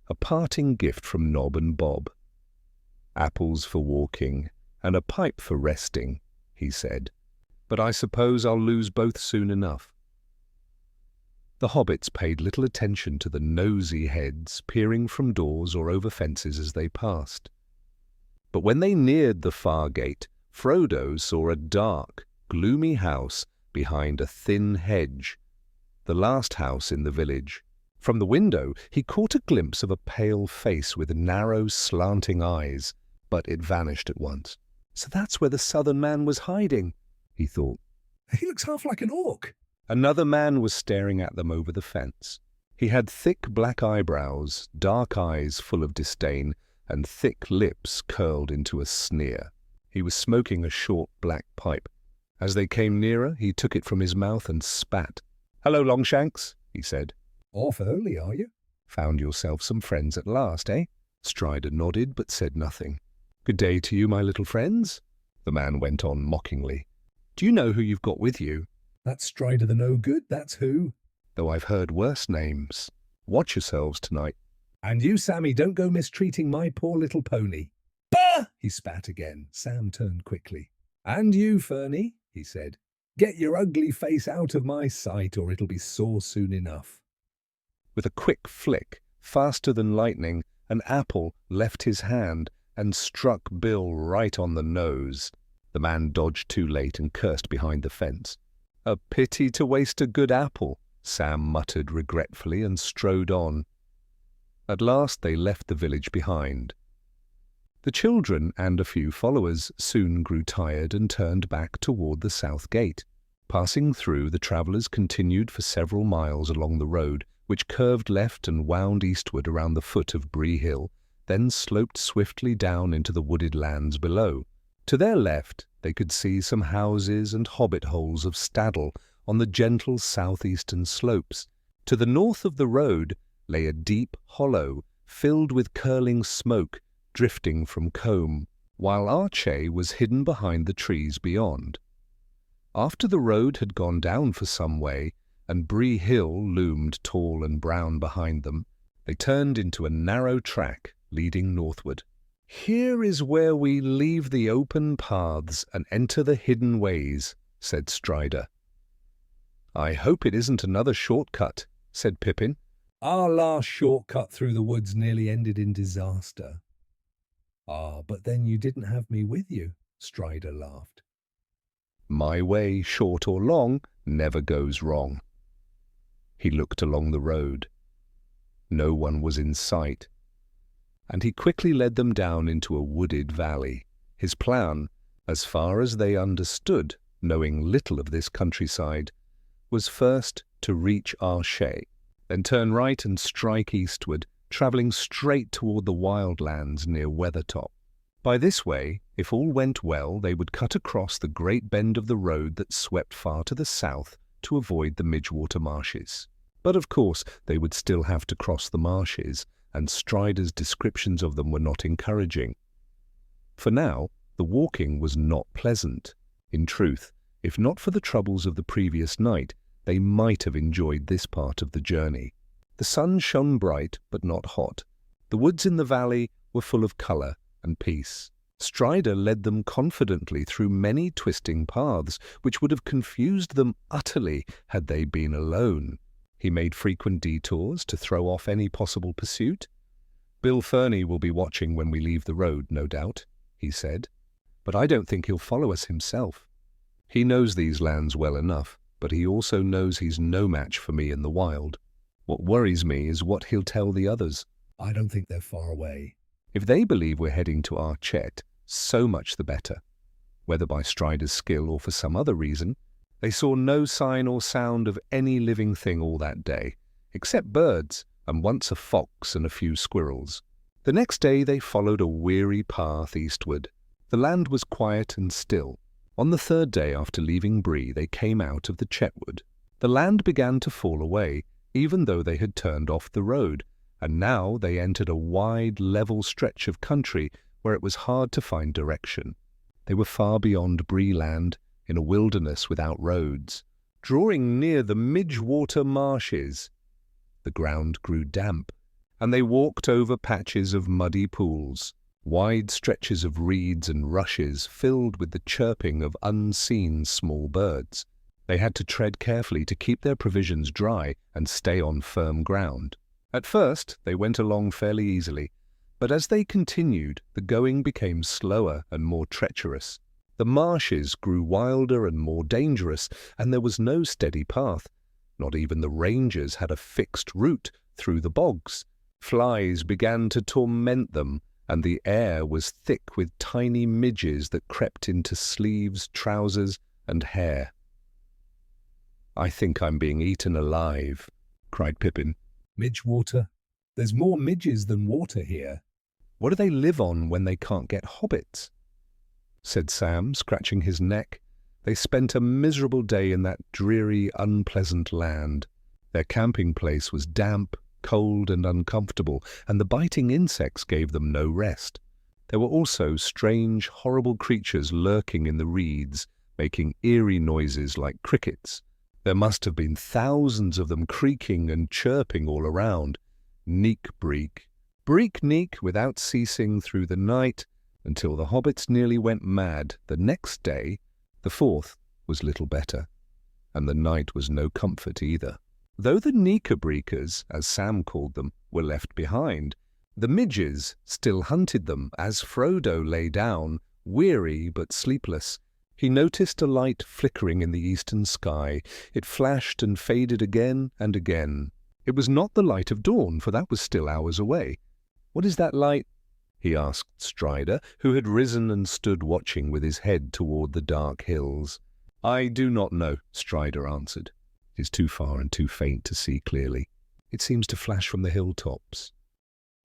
a parting gift from Nob and Bob. "Apples for walking, and a pipe for resting," he said. "But I suppose I'll lose both soon enough." The hobbits paid little attention to the nosy heads peering from doors or over fences as they passed. But when they neared the far gate, Frodo saw a dark, gloomy house behind a thin hedge, the last house in the village. From the window he caught a glimpse of a pale face with narrow, slanting eyes, but it vanished at once. "So that's where the southern man was hiding," he thought. "He looks half like an orc." Another man was staring at them over the fence. He had thick black eyebrows, dark eyes full of disdain, and thick lips curled into a sneer. He was smoking a short black pipe. As they came nearer, he took it from his mouth and spat. "Hello, Longshanks," he said. "Off early, are you?" "Found yourself some friends at last, eh?" Strider nodded but said nothing. "Good day to you, my little friends." the man went on mockingly. Do you know who you've got with you? That's Strider the No-Good, that's who. Though I've heard worse names. Watch yourselves tonight. And you, Sammy, don't go mistreating my poor little pony. Bah! He spat again. Sam turned quickly. And you, Fernie, he said. Get your ugly face out of my sight, or it'll be sore soon enough. With a quick flick, faster than lightning, an apple left his hand and struck Bill right on the nose. The man dodged too late and cursed behind the fence. A pity to waste a good apple, Sam muttered regretfully and strode on. At last they left the village behind. The children and a few followers soon grew tired and turned back toward the south gate. Passing through, the travellers continued for several miles along the road, which curved left and wound eastward around the foot of Bree Hill, then sloped swiftly down into the wooded lands below. To their left, they could see some houses and hobbit holes of Staddle on the gentle southeastern slopes. To the north of the road lay a deep hollow, filled with curling smoke, drifting from Combe, while Archay was hidden behind the trees beyond. After the road had gone down for some way, and Bree Hill loomed tall and brown behind them, they turned into a narrow track leading northward. Here is where we leave the open paths and enter the hidden ways, said Strider. I hope it isn't another shortcut, said Pippin. Our last shortcut through the woods nearly ended in disaster. Ah, but then you didn't have me with you, Strider laughed. My way, short or long, never goes wrong. He looked along the road. No one was in sight, and he quickly led them down into a wooded valley. His plan, as far as they understood, knowing little of this countryside, was first to reach Archay, then turn right and strike eastward, travelling straight toward the wildlands near Weathertop. By this way, if all went well, they would cut across the great bend of the road that swept far to the south to avoid the Midgewater marshes. But of course, they would still have to cross the marshes, and Strider's descriptions of them were not encouraging. For now, the walking was not pleasant. In truth, if not for the troubles of the previous night, they might have enjoyed this part of the journey. The sun shone bright, but not hot. The woods in the valley were full of colour and peace. Strider led them confidently through many twisting paths, which would have confused them utterly had they been alone. He made frequent detours to throw off any possible pursuit. Bill Fernie will be watching when we leave the road, no doubt, he said, but I don't think he'll follow us himself. He knows these lands well enough, but he also knows he's no match for me in the wild. What worries me is what he'll tell the others. I don't think they're far away. If they believe we're heading to Archay, so much the better. Whether by Strider's skill or for some other reason, they saw no sign or sound of any living thing all that day, except birds, and once a fox and a few squirrels. The next day they followed a weary path eastward. The land was quiet and still. On the third day after leaving Bree, they came out of the Chetwood. The land began to fall away, even though they had turned off the road, and now they entered a wide, level stretch of country where it was hard to find direction. They were far beyond Bree land, in a wilderness without roads, drawing near the Midgewater marshes. The ground grew damp, and they walked over patches of muddy pools, wide stretches of reeds and rushes filled with the chirping of unseen small birds. They had to tread carefully to keep their provisions dry and stay on firm ground. At first, they went along fairly easily, but as they continued, the going became slower and more treacherous. The marshes grew wilder and more dangerous, and there was no steady path. Not even the rangers had a fixed route through the bogs. Flies began to torment them, and the air was thick with tiny midges that crept into sleeves, trousers, and hair. "I think I'm being eaten alive," cried Pippin. Midgewater? There's more midges than water here. "What do they live on when they can't get hobbits?" said Sam, scratching his neck. They spent a miserable day in that dreary, unpleasant land. Their camping place was damp, cold, and uncomfortable, and the biting insects gave them no rest. There were also strange, horrible creatures lurking in the reeds, making eerie noises like crickets. There must have been thousands of them creaking and chirping all around. Neek breek, breek neek without ceasing through the night, until the hobbits nearly went mad. The next day, the fourth, was little better, and the night was no comfort either. Though the Neekabreekers, as Sam called them, were left behind, the midges still hunted them as Frodo lay down, weary but sleepless. He noticed a light flickering in the eastern sky. It flashed and faded again and again. It was not the light of dawn, for that was still hours away. "What is that light?" he asked Strider, who had risen and stood watching with his head toward the dark hills. "I do not know," Strider answered. "It is too far and too faint to see clearly. It seems to flash from the hilltops."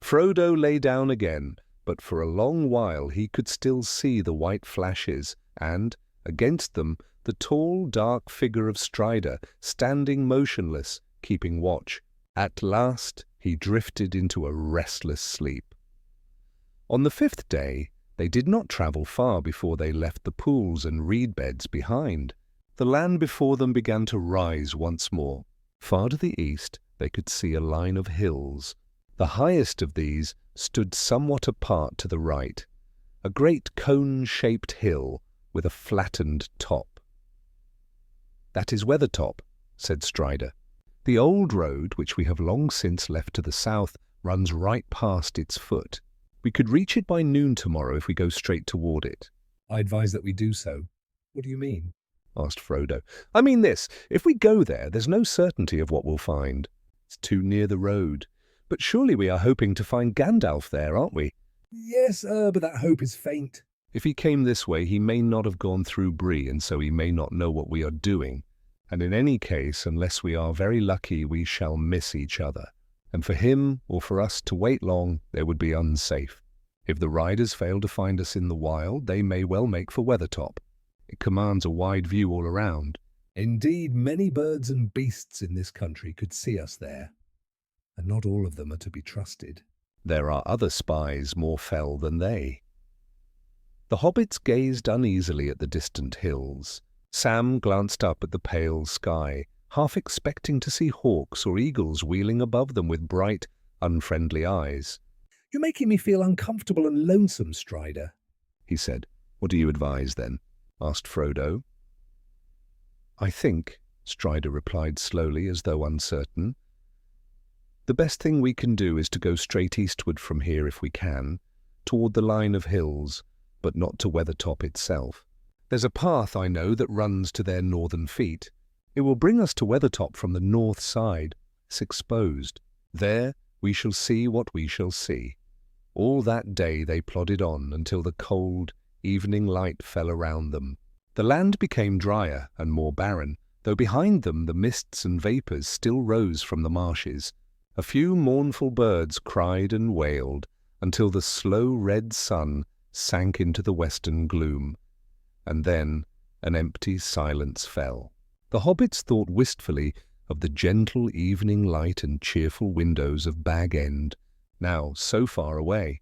Frodo lay down again, but for a long while he could still see the white flashes, and, against them, the tall, dark figure of Strider, standing motionless, keeping watch. At last he drifted into a restless sleep. On the fifth day, they did not travel far before they left the pools and reed beds behind. The land before them began to rise once more. Far to the east, they could see a line of hills. The highest of these stood somewhat apart to the right, a great cone-shaped hill with a flattened top. "That is Weathertop," said Strider. "The old road, which we have long since left to the south, runs right past its foot. We could reach it by noon tomorrow if we go straight toward it." I advise that we do so. What do you mean? Asked Frodo. "I mean this. If we go there, there's no certainty of what we'll find. It's too near the road. But surely we are hoping to find Gandalf there, aren't we?" Yes, but that hope is faint. "If he came this way, he may not have gone through Bree, and so he may not know what we are doing. And in any case, unless we are very lucky, we shall miss each other. And for him, or for us to wait long, it would be unsafe. If the riders fail to find us in the wild, they may well make for Weathertop. It commands a wide view all around." Indeed, many birds and beasts in this country could see us there, and not all of them are to be trusted. "There are other spies more fell than they." The hobbits gazed uneasily at the distant hills. Sam glanced up at the pale sky, half expecting to see hawks or eagles wheeling above them with bright, unfriendly eyes. "You're making me feel uncomfortable and lonesome, Strider," he said. "What do you advise, then?" asked Frodo. "I think," Strider replied slowly, as though uncertain, "the best thing we can do is to go straight eastward from here if we can, toward the line of hills, but not to Weathertop itself. There's a path, I know, that runs to their northern feet. It will bring us to Weathertop from the north side. It's exposed. There we shall see what we shall see." All that day they plodded on until the cold evening light fell around them. The land became drier and more barren, though behind them the mists and vapours still rose from the marshes. A few mournful birds cried and wailed until the slow red sun sank into the western gloom, and then an empty silence fell. The hobbits thought wistfully of the gentle evening light and cheerful windows of Bag End, now so far away.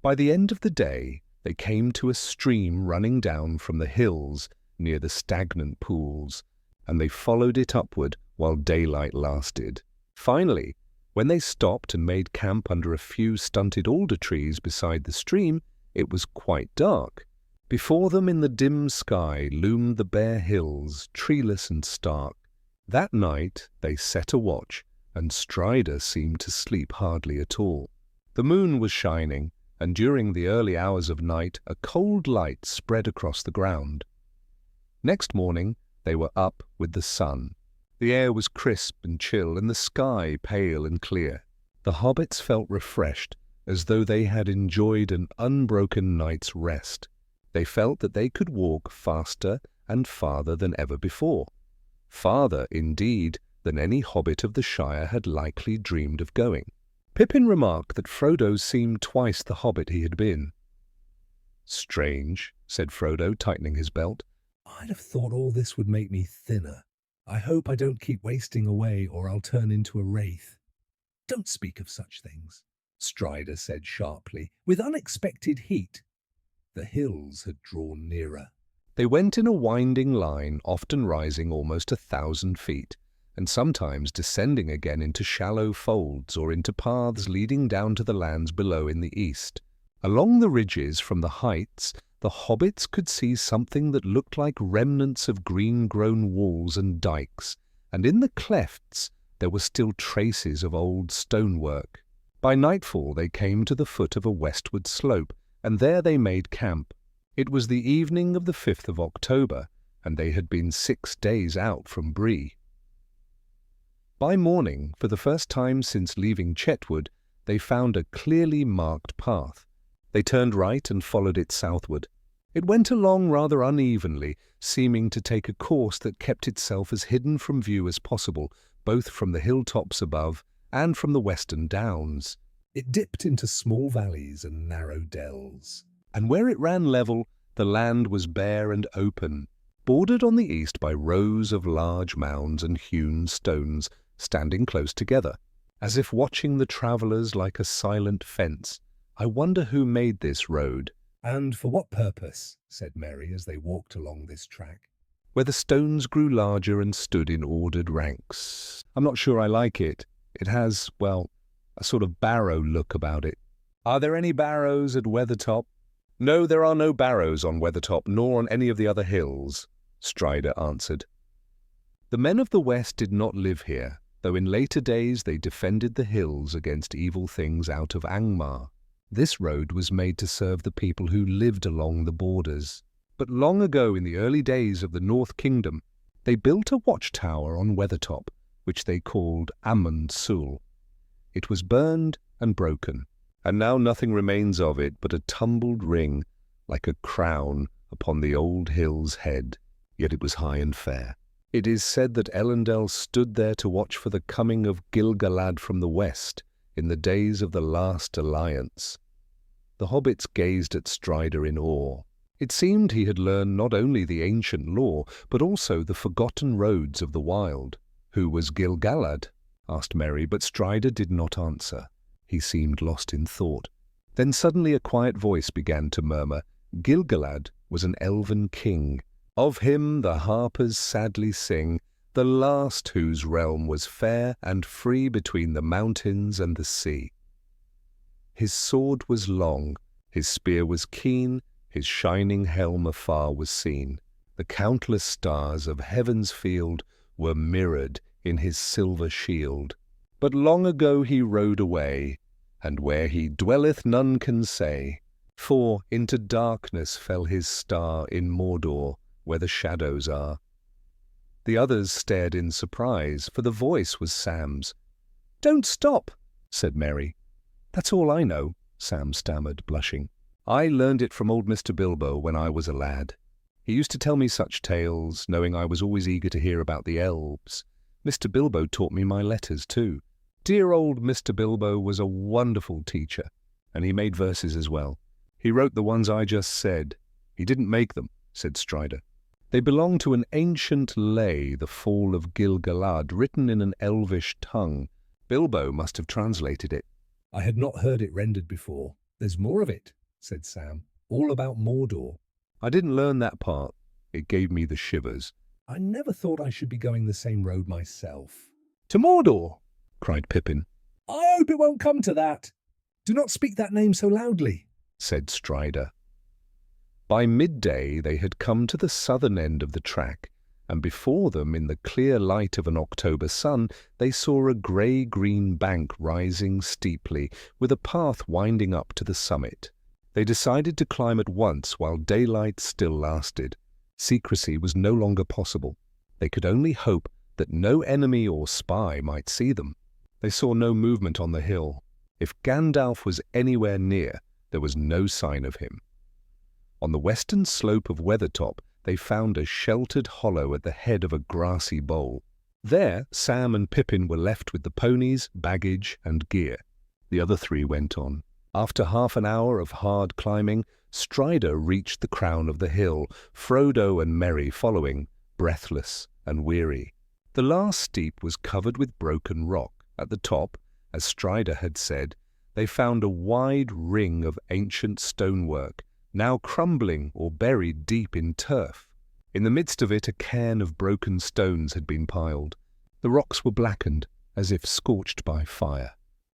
By the end of the day, they came to a stream running down from the hills near the stagnant pools, and they followed it upward while daylight lasted. Finally, when they stopped and made camp under a few stunted alder trees beside the stream, it was quite dark. Before them in the dim sky loomed the bare hills, treeless and stark. That night they set a watch, and Strider seemed to sleep hardly at all. The moon was shining, and during the early hours of night a cold light spread across the ground. Next morning they were up with the sun. The air was crisp and chill, and the sky pale and clear. The hobbits felt refreshed, as though they had enjoyed an unbroken night's rest. They felt that they could walk faster and farther than ever before. Farther, indeed, than any hobbit of the Shire had likely dreamed of going. Pippin remarked that Frodo seemed twice the hobbit he had been. "Strange," said Frodo, tightening his belt. "I'd have thought all this would make me thinner. I hope I don't keep wasting away, or I'll turn into a wraith." "Don't speak of such things." Strider said sharply, with unexpected heat. The hills had drawn nearer. They went in a winding line, often rising almost 1,000 feet, and sometimes descending again into shallow folds or into paths leading down to the lands below in the east. Along the ridges from the heights, the hobbits could see something that looked like remnants of green-grown walls and dikes, and in the clefts there were still traces of old stonework. By nightfall they came to the foot of a westward slope, and there they made camp. It was the evening of the 5th of October, and they had been 6 days out from Bree. By morning, for the first time since leaving Chetwood, they found a clearly marked path. They turned right and followed it southward. It went along rather unevenly, seeming to take a course that kept itself as hidden from view as possible, both from the hilltops above and from the western downs. It dipped into small valleys and narrow dells. And where it ran level, the land was bare and open, bordered on the east by rows of large mounds and hewn stones standing close together, as if watching the travellers like a silent fence. I wonder who made this road. And for what purpose? Said Mary as they walked along this track. Where the stones grew larger and stood in ordered ranks. I'm not sure I like it. It has, well, a sort of barrow look about it. Are there any barrows at Weathertop? No, there are no barrows on Weathertop, nor on any of the other hills, Strider answered. The men of the West did not live here, though in later days they defended the hills against evil things out of Angmar. This road was made to serve the people who lived along the borders. But long ago, in the early days of the North Kingdom, they built a watchtower on Weathertop, which they called Amund Sul. It was burned and broken, and now nothing remains of it but a tumbled ring, like a crown, upon the old hill's head. Yet it was high and fair. It is said that Elendil stood there to watch for the coming of Gil-galad from the west, in the days of the last alliance. The hobbits gazed at Strider in awe. It seemed he had learned not only the ancient lore, but also the forgotten roads of the wild. Who was Gil-galad? Asked Merry, but Strider did not answer. He seemed lost in thought. Then suddenly a quiet voice began to murmur, Gil-galad was an elven king. Of him the harpers sadly sing, the last whose realm was fair and free between the mountains and the sea. His sword was long, his spear was keen, his shining helm afar was seen. The countless stars of heaven's field were mirrored in his silver shield. But long ago he rode away, and where he dwelleth none can say. For into darkness fell his star in Mordor, where the shadows are. The others stared in surprise, for the voice was Sam's. "Don't stop," said Merry. "That's all I know," Sam stammered, blushing. "I learned it from old Mr. Bilbo when I was a lad. He used to tell me such tales, knowing I was always eager to hear about the elves. Mr. Bilbo taught me my letters, too. Dear old Mr. Bilbo was a wonderful teacher, and he made verses as well. He wrote the ones I just said. He didn't make them," said Strider. "They belong to an ancient lay, The Fall of Gil-galad, written in an elvish tongue. Bilbo must have translated it." I had not heard it rendered before. There's more of it, said Sam. All about Mordor. "I didn't learn that part. It gave me the shivers." I never thought I should be going the same road myself. "To Mordor!" cried Pippin. I hope it won't come to that. Do not speak that name so loudly, said Strider. By midday they had come to the southern end of the track, and before them, in the clear light of an October sun, they saw a grey-green bank rising steeply, with a path winding up to the summit. They decided to climb at once while daylight still lasted. Secrecy was no longer possible. They could only hope that no enemy or spy might see them. They saw no movement on the hill. If Gandalf was anywhere near, there was no sign of him. On the western slope of Weathertop, they found a sheltered hollow at the head of a grassy bowl. There, Sam and Pippin were left with the ponies, baggage, and gear. The other three went on. After half an hour of hard climbing, Strider reached the crown of the hill, Frodo and Merry following, breathless and weary. The last steep was covered with broken rock. At the top, as Strider had said, they found a wide ring of ancient stonework, now crumbling or buried deep in turf. In the midst of it, a cairn of broken stones had been piled. The rocks were blackened, as if scorched by fire.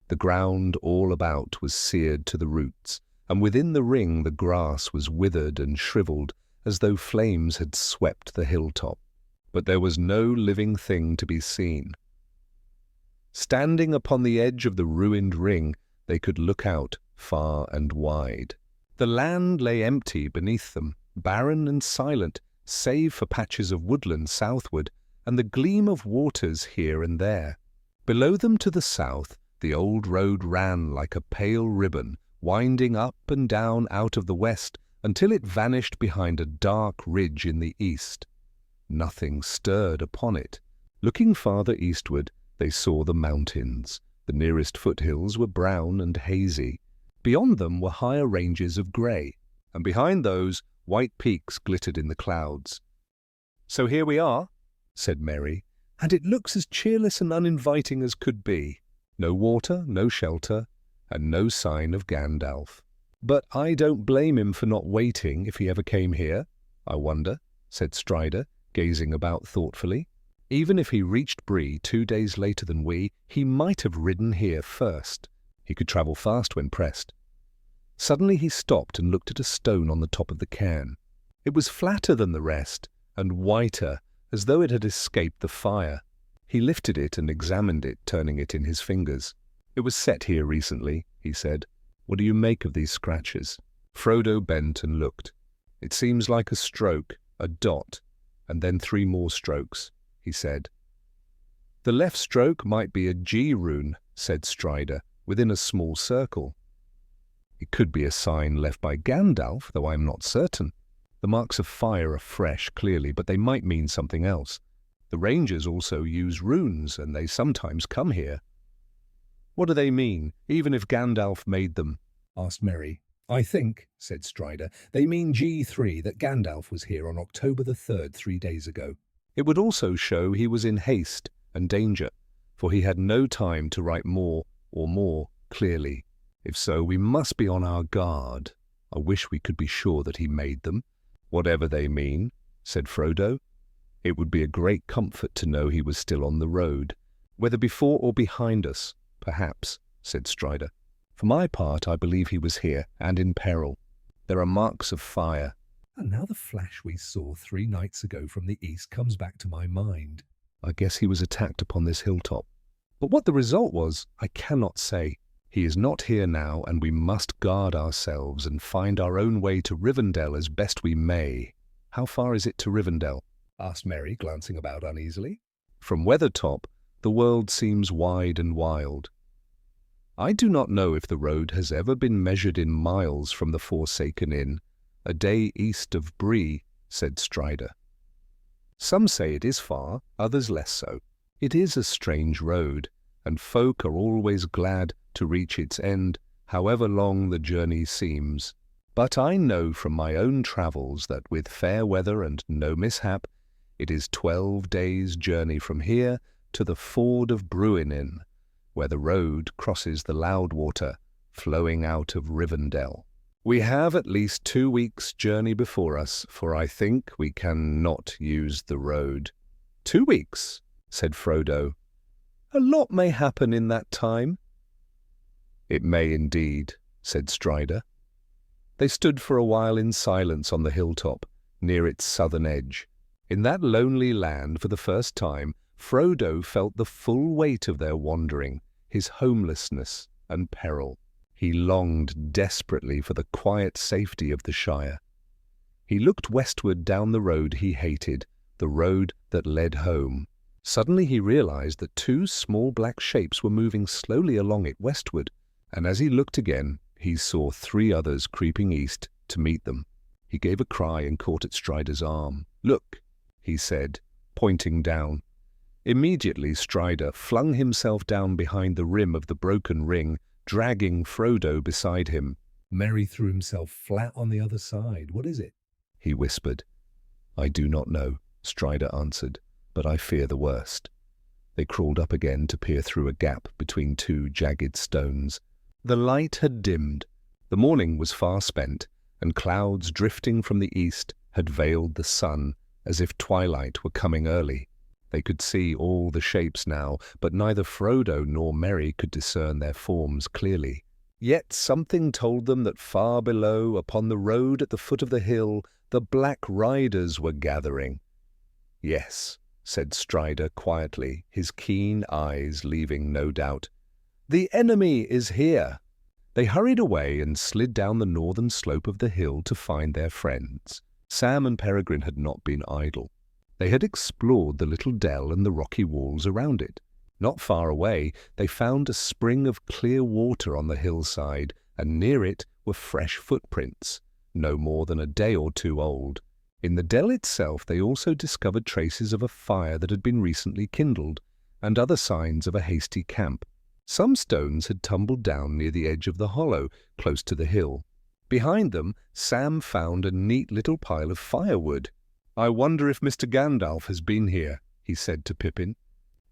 The ground all about was seared to the roots, and within the ring the grass was withered and shriveled, as though flames had swept the hilltop. But there was no living thing to be seen. Standing upon the edge of the ruined ring, they could look out far and wide. The land lay empty beneath them, barren and silent, save for patches of woodland southward and the gleam of waters here and there. Below them to the south, the old road ran like a pale ribbon, winding up and down out of the west until it vanished behind a dark ridge in the east. Nothing stirred upon it. Looking farther eastward, they saw the mountains. The nearest foothills were brown and hazy. Beyond them were higher ranges of grey, and behind those, white peaks glittered in the clouds. "So here we are," said Merry, "and it looks as cheerless and uninviting as could be. No water, no shelter, and no sign of Gandalf. But I don't blame him for not waiting if he ever came here, I wonder," said Strider, gazing about thoughtfully. "Even if he reached Bree 2 days later than we, he might have ridden here first. He could travel fast when pressed." Suddenly he stopped and looked at a stone on the top of the cairn. It was flatter than the rest, and whiter, as though it had escaped the fire. He lifted it and examined it, turning it in his fingers. "It was set here recently," he said. "What do you make of these scratches?" Frodo bent and looked. "It seems like a stroke, a dot, and then 3 more strokes," he said. "The left stroke might be a G rune," said Strider, "within a small circle. It could be a sign left by Gandalf, though I am not certain. The marks of fire are fresh, clearly, but they might mean something else. The Rangers also use runes, and they sometimes come here." "What do they mean, even if Gandalf made them?" asked Merry. "I think," said Strider, "they mean G3, that Gandalf was here on October the 3rd 3 days ago." It would also show he was in haste and danger, for he had no time to write more clearly. If so, we must be on our guard. I wish we could be sure that he made them. "Whatever they mean," said Frodo. "It would be a great comfort to know he was still on the road, whether before or behind us, perhaps," said Strider. "For my part, I believe he was here, and in peril. There are marks of fire." And now the flash we saw 3 nights ago from the east comes back to my mind. "I guess he was attacked upon this hilltop. But what the result was, I cannot say. He is not here now, and we must guard ourselves and find our own way to Rivendell as best we may." "How far is it to Rivendell?" asked Merry, glancing about uneasily. "From Weathertop, the world seems wide and wild. I do not know if the road has ever been measured in miles from the Forsaken Inn, a day east of Bree," said Strider. "Some say it is far, others less so. It is a strange road, and folk are always glad to reach its end, however long the journey seems. But I know from my own travels that with fair weather and no mishap, it is 12 days' journey from here to the ford of Bruinen, where the road crosses the Loudwater, flowing out of Rivendell. We have at least 2 weeks' journey before us, for I think we can not use the road." "2 weeks," said Frodo. "A lot may happen in that time." "It may indeed," said Strider. They stood for a while in silence on the hilltop, near its southern edge. In that lonely land, for the first time, Frodo felt the full weight of their wandering, his homelessness and peril. He longed desperately for the quiet safety of the Shire. He looked westward down the road he hated, the road that led home. Suddenly he realized that 2 small black shapes were moving slowly along it westward, and as he looked again, he saw 3 others creeping east to meet them. He gave a cry and caught at Strider's arm. "Look," he said, pointing down. Immediately Strider flung himself down behind the rim of the broken ring, dragging Frodo beside him. Merry threw himself flat on the other side. "What is it?" he whispered. "I do not know," Strider answered, "but I fear the worst." They crawled up again to peer through a gap between 2 jagged stones. The light had dimmed. The morning was far spent, and clouds drifting from the east had veiled the sun, as if twilight were coming early. They could see all the shapes now, but neither Frodo nor Merry could discern their forms clearly. Yet something told them that far below, upon the road at the foot of the hill, the Black Riders were gathering. "Yes," said Strider quietly, his keen eyes leaving no doubt. "The enemy is here." They hurried away and slid down the northern slope of the hill to find their friends. Sam and Peregrine had not been idle. They had explored the little dell and the rocky walls around it. Not far away, they found a spring of clear water on the hillside, and near it were fresh footprints, no more than a day or two old. In the dell itself they also discovered traces of a fire that had been recently kindled, and other signs of a hasty camp. Some stones had tumbled down near the edge of the hollow, close to the hill. Behind them, Sam found a neat little pile of firewood. "I wonder if Mr. Gandalf has been here," he said to Pippin.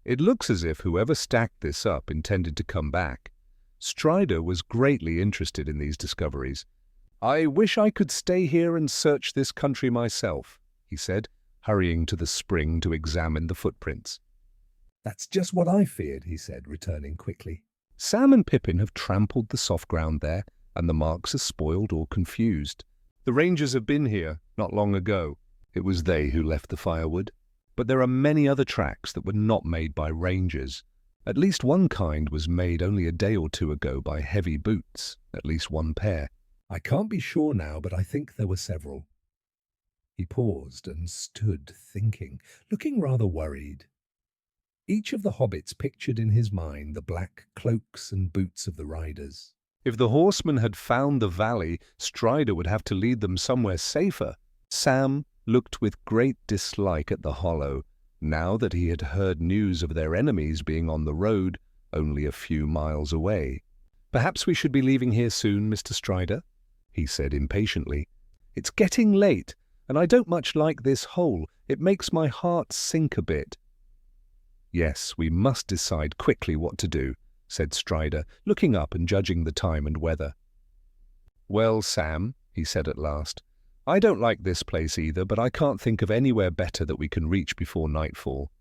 "It looks as if whoever stacked this up intended to come back." Strider was greatly interested in these discoveries. "I wish I could stay here and search this country myself," he said, hurrying to the spring to examine the footprints. "That's just what I feared," he said, returning quickly. "Sam and Pippin have trampled the soft ground there, and the marks are spoiled or confused. The Rangers have been here not long ago. It was they who left the firewood. But there are many other tracks that were not made by Rangers. At least one kind was made only a day or two ago by heavy boots, at least one pair. I can't be sure now, but I think there were several." He paused and stood thinking, looking rather worried. Each of the hobbits pictured in his mind the black cloaks and boots of the riders. If the horsemen had found the valley, Strider would have to lead them somewhere safer. Sam looked with great dislike at the hollow, now that he had heard news of their enemies being on the road only a few miles away. "Perhaps we should be leaving here soon, Mr. Strider," he said impatiently. "It's getting late, and I don't much like this hole. It makes my heart sink a bit." "Yes, we must decide quickly what to do," said Strider, looking up and judging the time and weather. "Well, Sam," he said at last, "I don't like this place either, but I can't think of anywhere better that we can reach before nightfall.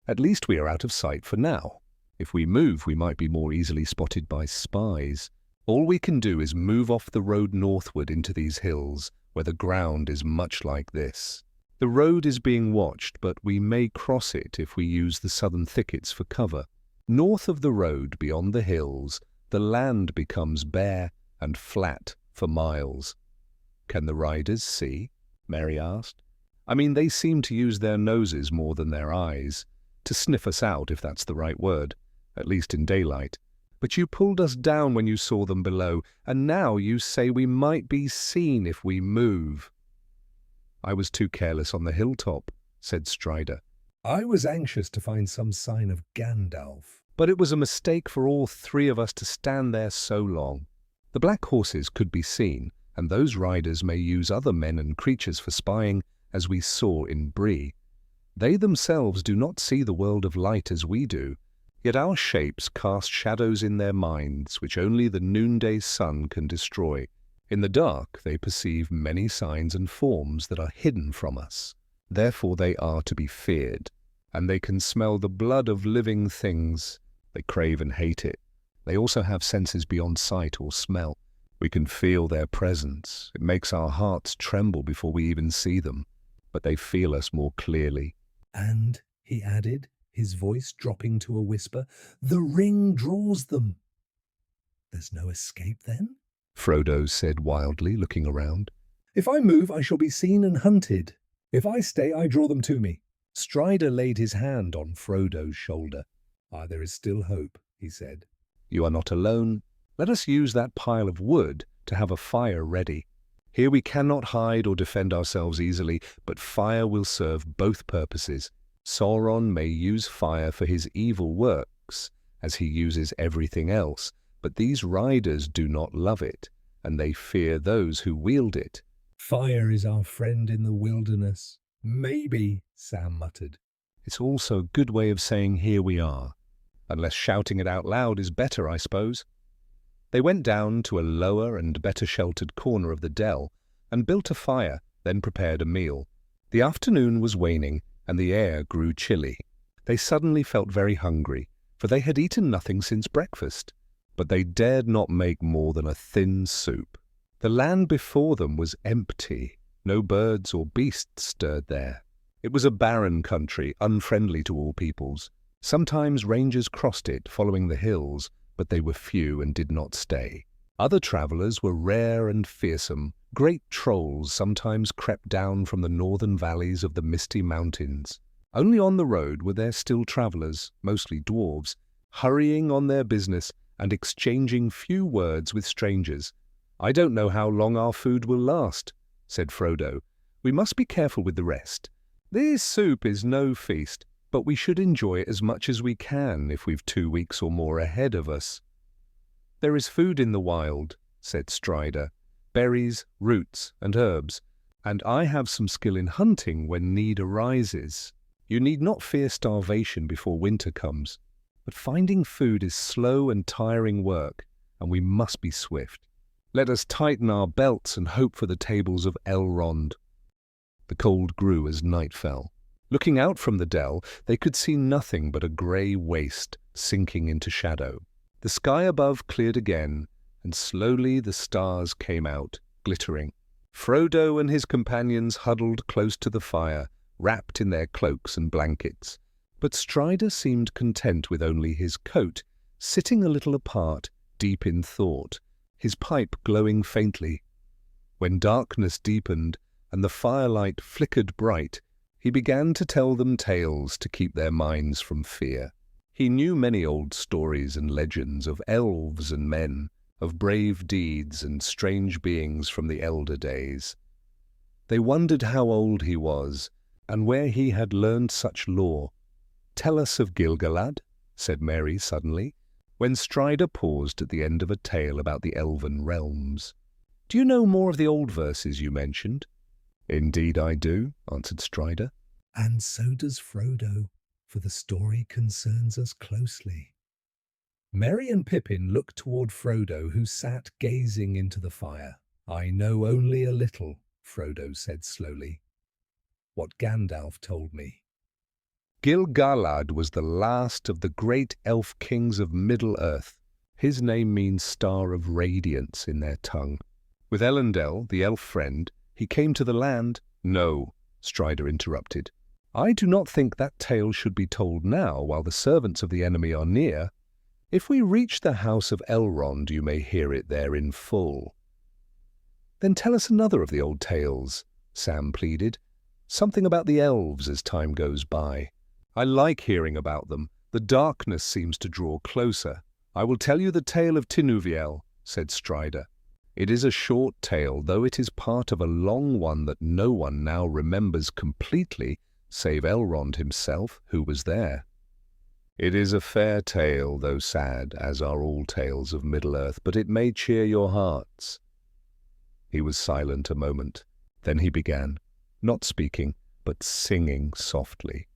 At least we are out of sight for now. If we move, we might be more easily spotted by spies. All we can do is move off the road northward into these hills, where the ground is much like this. The road is being watched, but we may cross it if we use the southern thickets for cover. North of the road, beyond the hills, the land becomes bare and flat for miles." "Can the riders see?" Merry asked. "I mean, they seem to use their noses more than their eyes, to sniff us out, if that's the right word, at least in daylight. But you pulled us down when you saw them below, and now you say we might be seen if we move." "I was too careless on the hilltop," said Strider. "I was anxious to find some sign of Gandalf." "But it was a mistake for all three of us to stand there so long. The black horses could be seen, and those riders may use other men and creatures for spying, as we saw in Bree. They themselves do not see the world of light as we do, yet our shapes cast shadows in their minds which only the noonday sun can destroy. In the dark they perceive many signs and forms that are hidden from us. Therefore they are to be feared, and they can smell the blood of living things. They crave and hate it. They also have senses beyond sight or smell. We can feel their presence. It makes our hearts tremble before we even see them, but they feel us more clearly." "And," he added, his voice dropping to a whisper, "the ring draws them." "There's no escape then?" Frodo said wildly, looking around. "If I move, I shall be seen and hunted. If I stay, I draw them to me." Strider laid his hand on Frodo's shoulder. There is still hope," he said. "You are not alone. Let us use that pile of wood to have a fire ready. Here we cannot hide or defend ourselves easily, but fire will serve both purposes. Sauron may use fire for his evil works, as he uses everything else, but these riders do not love it, and they fear those who wield it." "Fire is our friend in the wilderness." "Maybe," Sam muttered. "It's also a good way of saying here we are. Unless shouting it out loud is better, I suppose." They went down to a lower and better sheltered corner of the dell and built a fire, then prepared a meal. The afternoon was waning, and the air grew chilly. They suddenly felt very hungry, for they had eaten nothing since breakfast, but they dared not make more than a thin soup. The land before them was empty. No birds or beasts stirred there. It was a barren country, unfriendly to all peoples. Sometimes rangers crossed it, following the hills, but they were few and did not stay. Other travellers were rare and fearsome. Great trolls sometimes crept down from the northern valleys of the misty mountains. Only on the road were there still travellers, mostly dwarves, hurrying on their business and exchanging few words with strangers. "I don't know how long our food will last," said Frodo. "We must be careful with the rest. This soup is no feast, but we should enjoy it as much as we can if we've 2 weeks or more ahead of us." "There is food in the wild," said Strider, "berries, roots, and herbs, and I have some skill in hunting when need arises. You need not fear starvation before winter comes, but finding food is slow and tiring work, and we must be swift. Let us tighten our belts and hope for the tables of Elrond." The cold grew as night fell. Looking out from the dell, they could see nothing but a grey waste sinking into shadow. The sky above cleared again, and slowly the stars came out, glittering. Frodo and his companions huddled close to the fire, wrapped in their cloaks and blankets. But Strider seemed content with only his coat, sitting a little apart, deep in thought, his pipe glowing faintly. When darkness deepened and the firelight flickered bright, he began to tell them tales to keep their minds from fear. He knew many old stories and legends of elves and men, of brave deeds and strange beings from the elder days. They wondered how old he was, and where he had learned such lore. "Tell us of Gil-galad," said Merry suddenly, when Strider paused at the end of a tale about the elven realms. "Do you know more of the old verses you mentioned?" "Indeed I do," answered Strider. "And so does Frodo, for the story concerns us closely." Merry and Pippin looked toward Frodo, who sat gazing into the fire. "I know only a little," Frodo said slowly. "What Gandalf told me." Gil-galad was the last of the great elf kings of Middle-earth. His name means Star of Radiance in their tongue. With Elendil, the elf friend, he came to the land. "No," Strider interrupted. "I do not think that tale should be told now while the servants of the enemy are near. If we reach the house of Elrond, you may hear it there in full." "Then tell us another of the old tales," Sam pleaded. "Something about the elves as time goes by. I like hearing about them. The darkness seems to draw closer." "I will tell you the tale of Tinuviel," said Strider. "It is a short tale, though it is part of a long one that no one now remembers completely, save Elrond himself, who was there. It is a fair tale, though sad, as are all tales of Middle-earth, but it may cheer your hearts." He was silent a moment. Then he began, not speaking, but singing softly.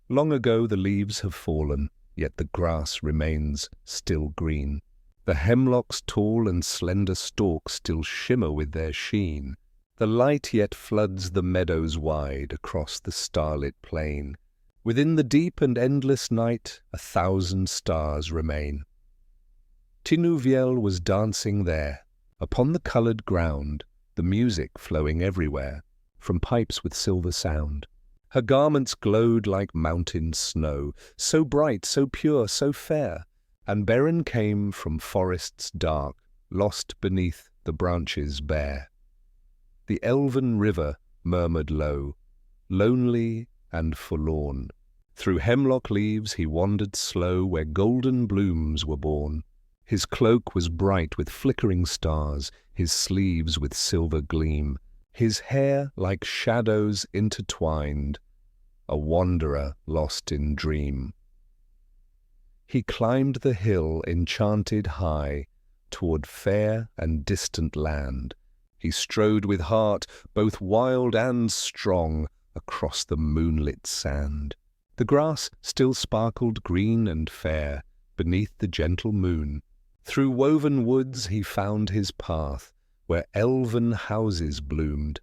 "Long ago the leaves have fallen, yet the grass remains still green. The hemlock's tall and slender stalks still shimmer with their sheen. The light yet floods the meadows wide across the starlit plain. Within the deep and endless night 1,000 stars remain." Tinuviel was dancing there, upon the coloured ground, the music flowing everywhere, from pipes with silver sound. Her garments glowed like mountain snow, so bright, so pure, so fair, and Beren came from forests dark, lost beneath the branches bare. The elven river murmured low, lonely and forlorn. Through hemlock leaves he wandered slow where golden blooms were born. His cloak was bright with flickering stars, his sleeves with silver gleam, his hair like shadows intertwined, a wanderer lost in dream. He climbed the hill enchanted high, toward fair and distant land. He strode with heart, both wild and strong, across the moonlit sand. The grass still sparkled green and fair beneath the gentle moon. Through woven woods he found his path, where elven houses bloomed.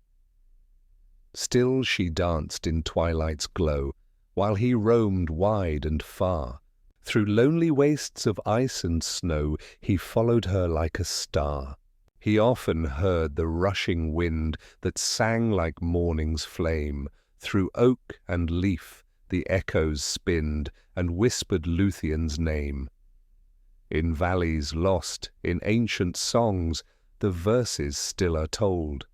Still she danced in twilight's glow, while he roamed wide and far. Through lonely wastes of ice and snow he followed her like a star. He often heard the rushing wind that sang like morning's flame. Through oak and leaf the echoes spinned and whispered Lúthien's name. In valleys lost, in ancient songs, the verses still are told.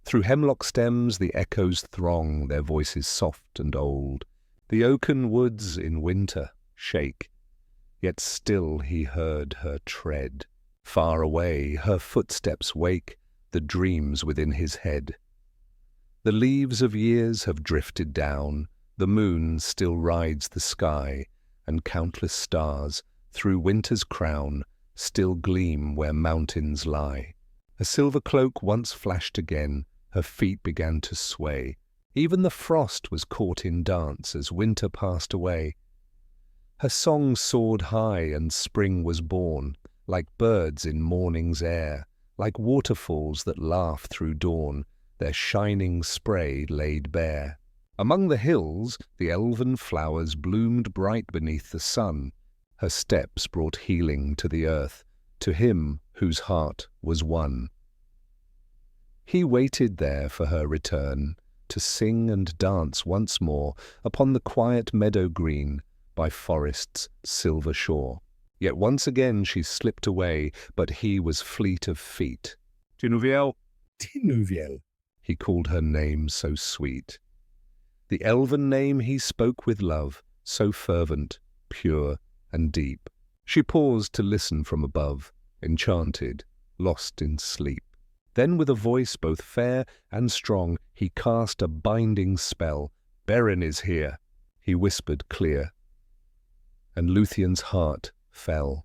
Through hemlock stems the echoes throng, their voices soft and old. The oaken woods in winter shake, yet still he heard her tread. Far away her footsteps wake the dreams within his head. The leaves of years have drifted down, the moon still rides the sky, and countless stars, through winter's crown, still gleam where mountains lie. A silver cloak once flashed again, her feet began to sway. Even the frost was caught in dance as winter passed away. Her song soared high and spring was born, like birds in morning's air, like waterfalls that laugh through dawn, their shining spray laid bare. Among the hills the elven flowers bloomed bright beneath the sun. Her steps brought healing to the earth, to him whose heart was one. He waited there for her return, to sing and dance once more upon the quiet meadow green by forest's silver shore. Yet once again she slipped away, but he was fleet of feet. Tinuviel, Tinuviel. he called her name so sweet. The elven name he spoke with love, so fervent, pure, and deep. She paused to listen from above, enchanted, lost in sleep. Then with a voice both fair and strong, he cast a binding spell. Beren is here, he whispered clear. And Lúthien's heart fell.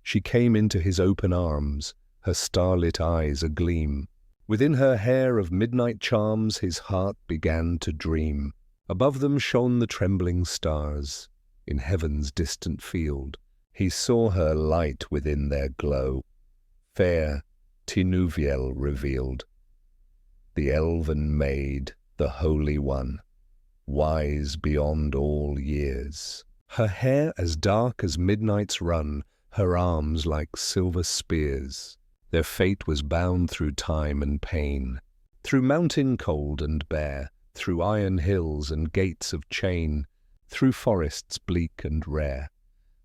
She came into his open arms, her starlit eyes agleam. Within her hair of midnight charms his heart began to dream. Above them shone the trembling stars. In heaven's distant field he saw her light within their glow. Fair Tinuviel revealed, the elven maid, the holy one, wise beyond all years. Her hair as dark as midnight's run, her arms like silver spears. Their fate was bound through time and pain, through mountain cold and bare, through iron hills and gates of chain, through forests bleak and rare.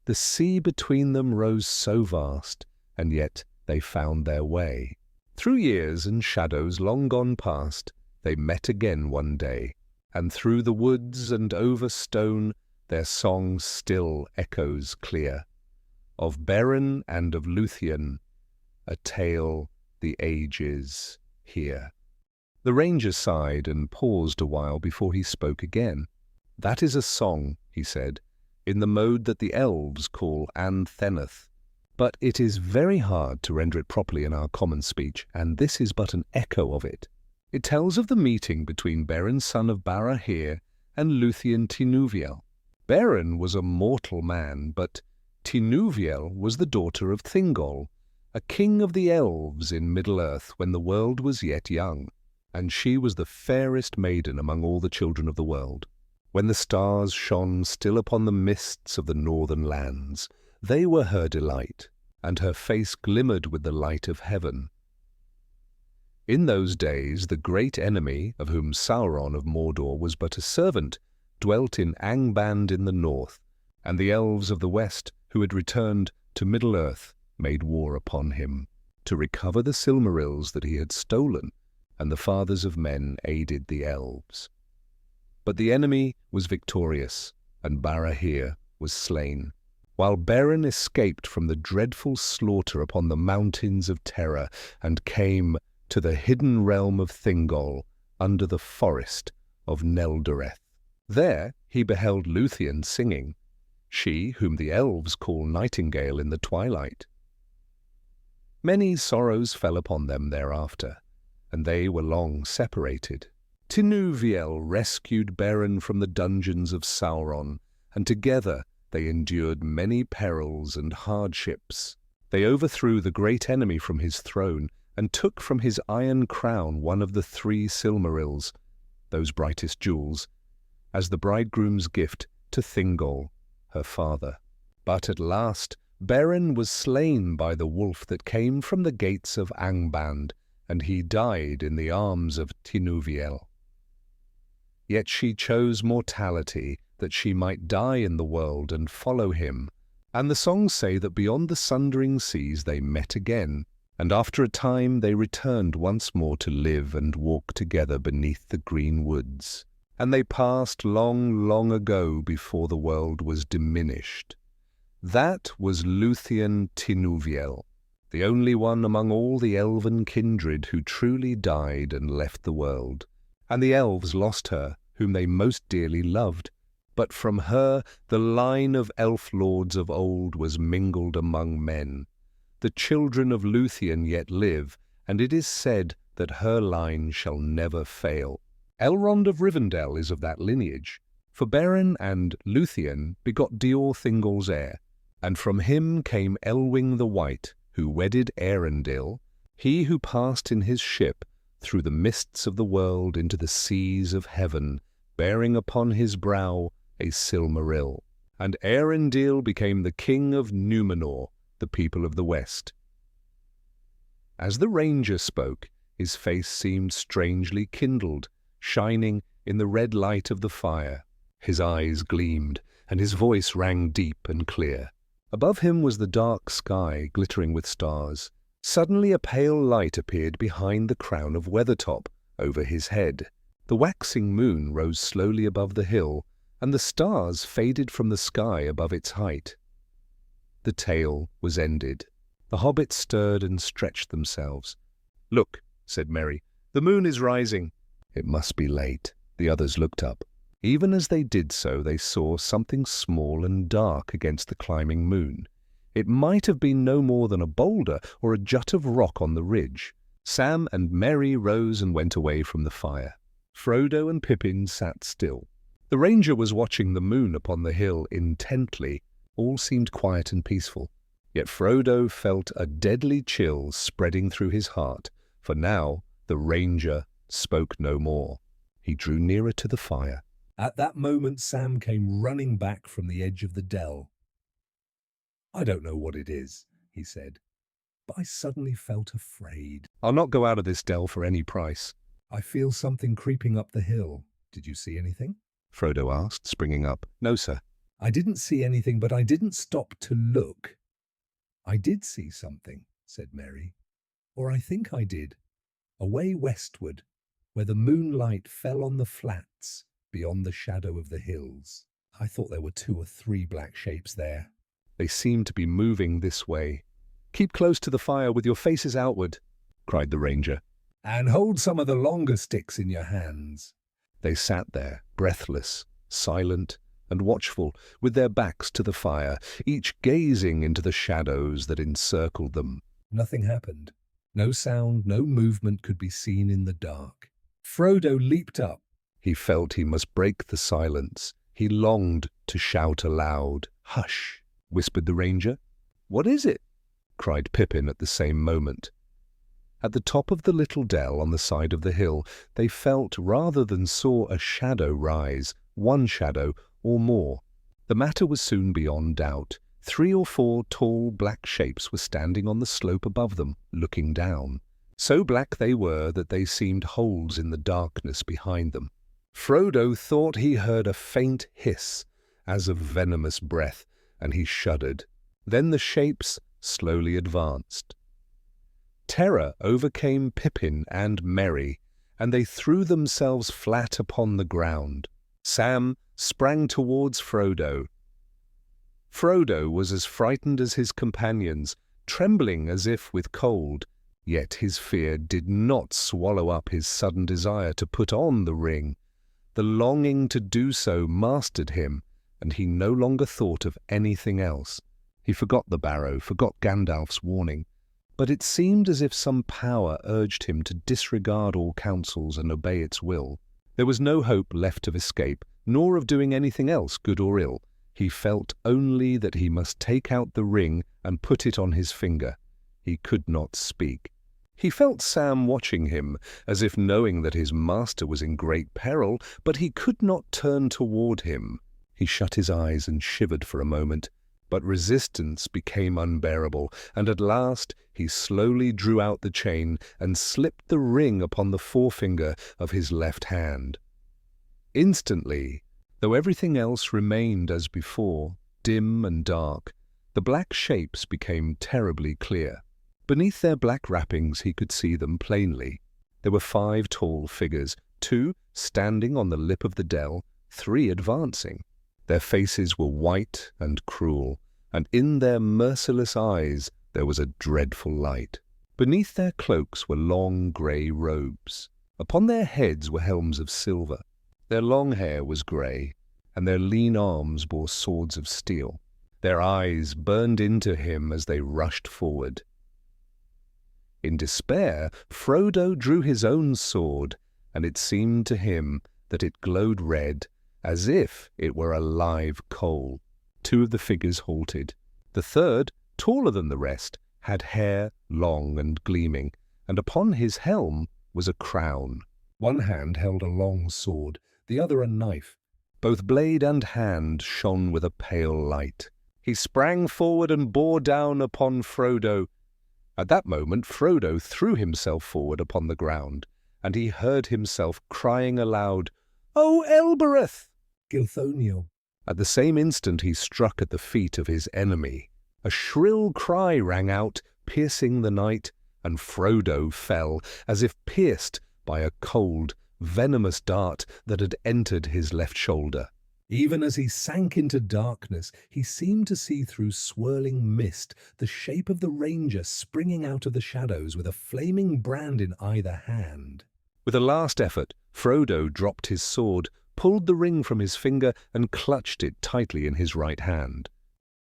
The sea between them rose so vast, and yet they found their way. Through years and shadows long gone past, they met again one day, and through the woods and over stone their song still echoes clear. Of Beren and of Lúthien, a tale the ages hear. The ranger sighed and paused a while before he spoke again. That is a song, he said, in the mode that the elves call Anthenoth. But it is very hard to render it properly in our common speech, and this is but an echo of it. It tells of the meeting between Beren son of Barahir and Lúthien Tinuviel. Beren was a mortal man, but Tinuviel was the daughter of Thingol, a king of the elves in Middle-earth when the world was yet young, and she was the fairest maiden among all the children of the world. When the stars shone still upon the mists of the northern lands, they were her delight, and her face glimmered with the light of heaven. In those days the great enemy, of whom Sauron of Mordor was but a servant, dwelt in Angband in the north, and the elves of the west, who had returned to Middle-earth, made war upon him, to recover the Silmarils that he had stolen, and the fathers of men aided the elves. But the enemy was victorious, and Barahir was slain, while Beren escaped from the dreadful slaughter upon the mountains of terror, and came to the hidden realm of Thingol, under the forest of Neldoreth. There he beheld Lúthien singing, she whom the elves call Nightingale in the twilight. Many sorrows fell upon them thereafter, and they were long separated. Tinuviel rescued Beren from the dungeons of Sauron, and together they endured many perils and hardships. They overthrew the great enemy from his throne and took from his iron crown one of the 3 Silmarils, those brightest jewels, as the bridegroom's gift to Thingol, her father. But at last Beren was slain by the wolf that came from the gates of Angband, and he died in the arms of Tinuviel. Yet she chose mortality, that she might die in the world and follow him. And the songs say that beyond the sundering seas they met again, and after a time they returned once more to live and walk together beneath the green woods. And they passed long, long ago before the world was diminished. That was Luthien Tinuviel, the only one among all the elven kindred who truly died and left the world. And the elves lost her, whom they most dearly loved. But from her the line of elf lords of old was mingled among men. The children of Luthien yet live, and it is said that her line shall never fail. Elrond of Rivendell is of that lineage, for Beren and Luthien begot Dior Thingol's heir, and from him came Elwing the White, who wedded Eärendil, he who passed in his ship through the mists of the world into the seas of heaven, bearing upon his brow a Silmaril. And Eärendil became the king of Númenor, the people of the West. As the ranger spoke, his face seemed strangely kindled, shining in the red light of the fire. His eyes gleamed, and his voice rang deep and clear. Above him was the dark sky glittering with stars. Suddenly a pale light appeared behind the crown of Weathertop, over his head. The waxing moon rose slowly above the hill, and the stars faded from the sky above its height. The tale was ended. The hobbits stirred and stretched themselves. "Look," said Merry, "the moon is rising." "It must be late." The others looked up. Even as they did so, they saw something small and dark against the climbing moon. It might have been no more than a boulder or a jut of rock on the ridge. Sam and Merry rose and went away from the fire. Frodo and Pippin sat still. The ranger was watching the moon upon the hill intently. All seemed quiet and peaceful. Yet Frodo felt a deadly chill spreading through his heart, for now the ranger spoke no more. He drew nearer to the fire. At that moment Sam came running back from the edge of the dell. "I don't know what it is," he said, "but I suddenly felt afraid." "I'll not go out of this dell for any price." "I feel something creeping up the hill. Did you see anything?" Frodo asked, springing up. "No, sir." "I didn't see anything, but I didn't stop to look." "I did see something," said Merry. "Or I think I did. Away westward, where the moonlight fell on the flats beyond the shadow of the hills. I thought there were 2 or 3 black shapes there." "They seem to be moving this way." "Keep close to the fire with your faces outward," cried the ranger. "And hold some of the longer sticks in your hands." They sat there, breathless, silent, and watchful, with their backs to the fire, each gazing into the shadows that encircled them. Nothing happened. No sound, no movement could be seen in the dark. Frodo leaped up. He felt he must break the silence. He longed to shout aloud. "Hush!" whispered the ranger. "What is it?" cried Pippin at the same moment. At the top of the little dell on the side of the hill, they felt rather than saw a shadow rise, one shadow or more. The matter was soon beyond doubt. 3 or 4 tall black shapes were standing on the slope above them, looking down. So black they were that they seemed holes in the darkness behind them. Frodo thought he heard a faint hiss, as of venomous breath, and he shuddered. Then the shapes slowly advanced. Terror overcame Pippin and Merry, and they threw themselves flat upon the ground. Sam sprang towards Frodo. Frodo was as frightened as his companions, trembling as if with cold, yet his fear did not swallow up his sudden desire to put on the ring. The longing to do so mastered him, and he no longer thought of anything else. He forgot the barrow, forgot Gandalf's warning, but it seemed as if some power urged him to disregard all counsels and obey its will. There was no hope left of escape, nor of doing anything else, good or ill. He felt only that he must take out the ring and put it on his finger. He could not speak. He felt Sam watching him, as if knowing that his master was in great peril, but he could not turn toward him. He shut his eyes and shivered for a moment, but resistance became unbearable, and at last he slowly drew out the chain and slipped the ring upon the forefinger of his left hand. Instantly, though everything else remained as before, dim and dark, the black shapes became terribly clear. Beneath their black wrappings he could see them plainly. There were 5 tall figures, 2 standing on the lip of the dell, 3 advancing. Their faces were white and cruel, and in their merciless eyes there was a dreadful light. Beneath their cloaks were long grey robes. Upon their heads were helms of silver. Their long hair was grey, and their lean arms bore swords of steel. Their eyes burned into him as they rushed forward. In despair, Frodo drew his own sword, and it seemed to him that it glowed red, as if it were a live coal. 2 of the figures halted. The third, taller than the rest, had hair long and gleaming, and upon his helm was a crown. One hand held a long sword, the other a knife. Both blade and hand shone with a pale light. He sprang forward and bore down upon Frodo. At that moment Frodo threw himself forward upon the ground, and he heard himself crying aloud, "O Elbereth!" Gilthoniel. At the same instant he struck at the feet of his enemy. A shrill cry rang out, piercing the night, and Frodo fell, as if pierced by a cold, venomous dart that had entered his left shoulder. Even as he sank into darkness, he seemed to see through swirling mist the shape of the ranger springing out of the shadows with a flaming brand in either hand. With a last effort, Frodo dropped his sword, pulled the ring from his finger, and clutched it tightly in his right hand.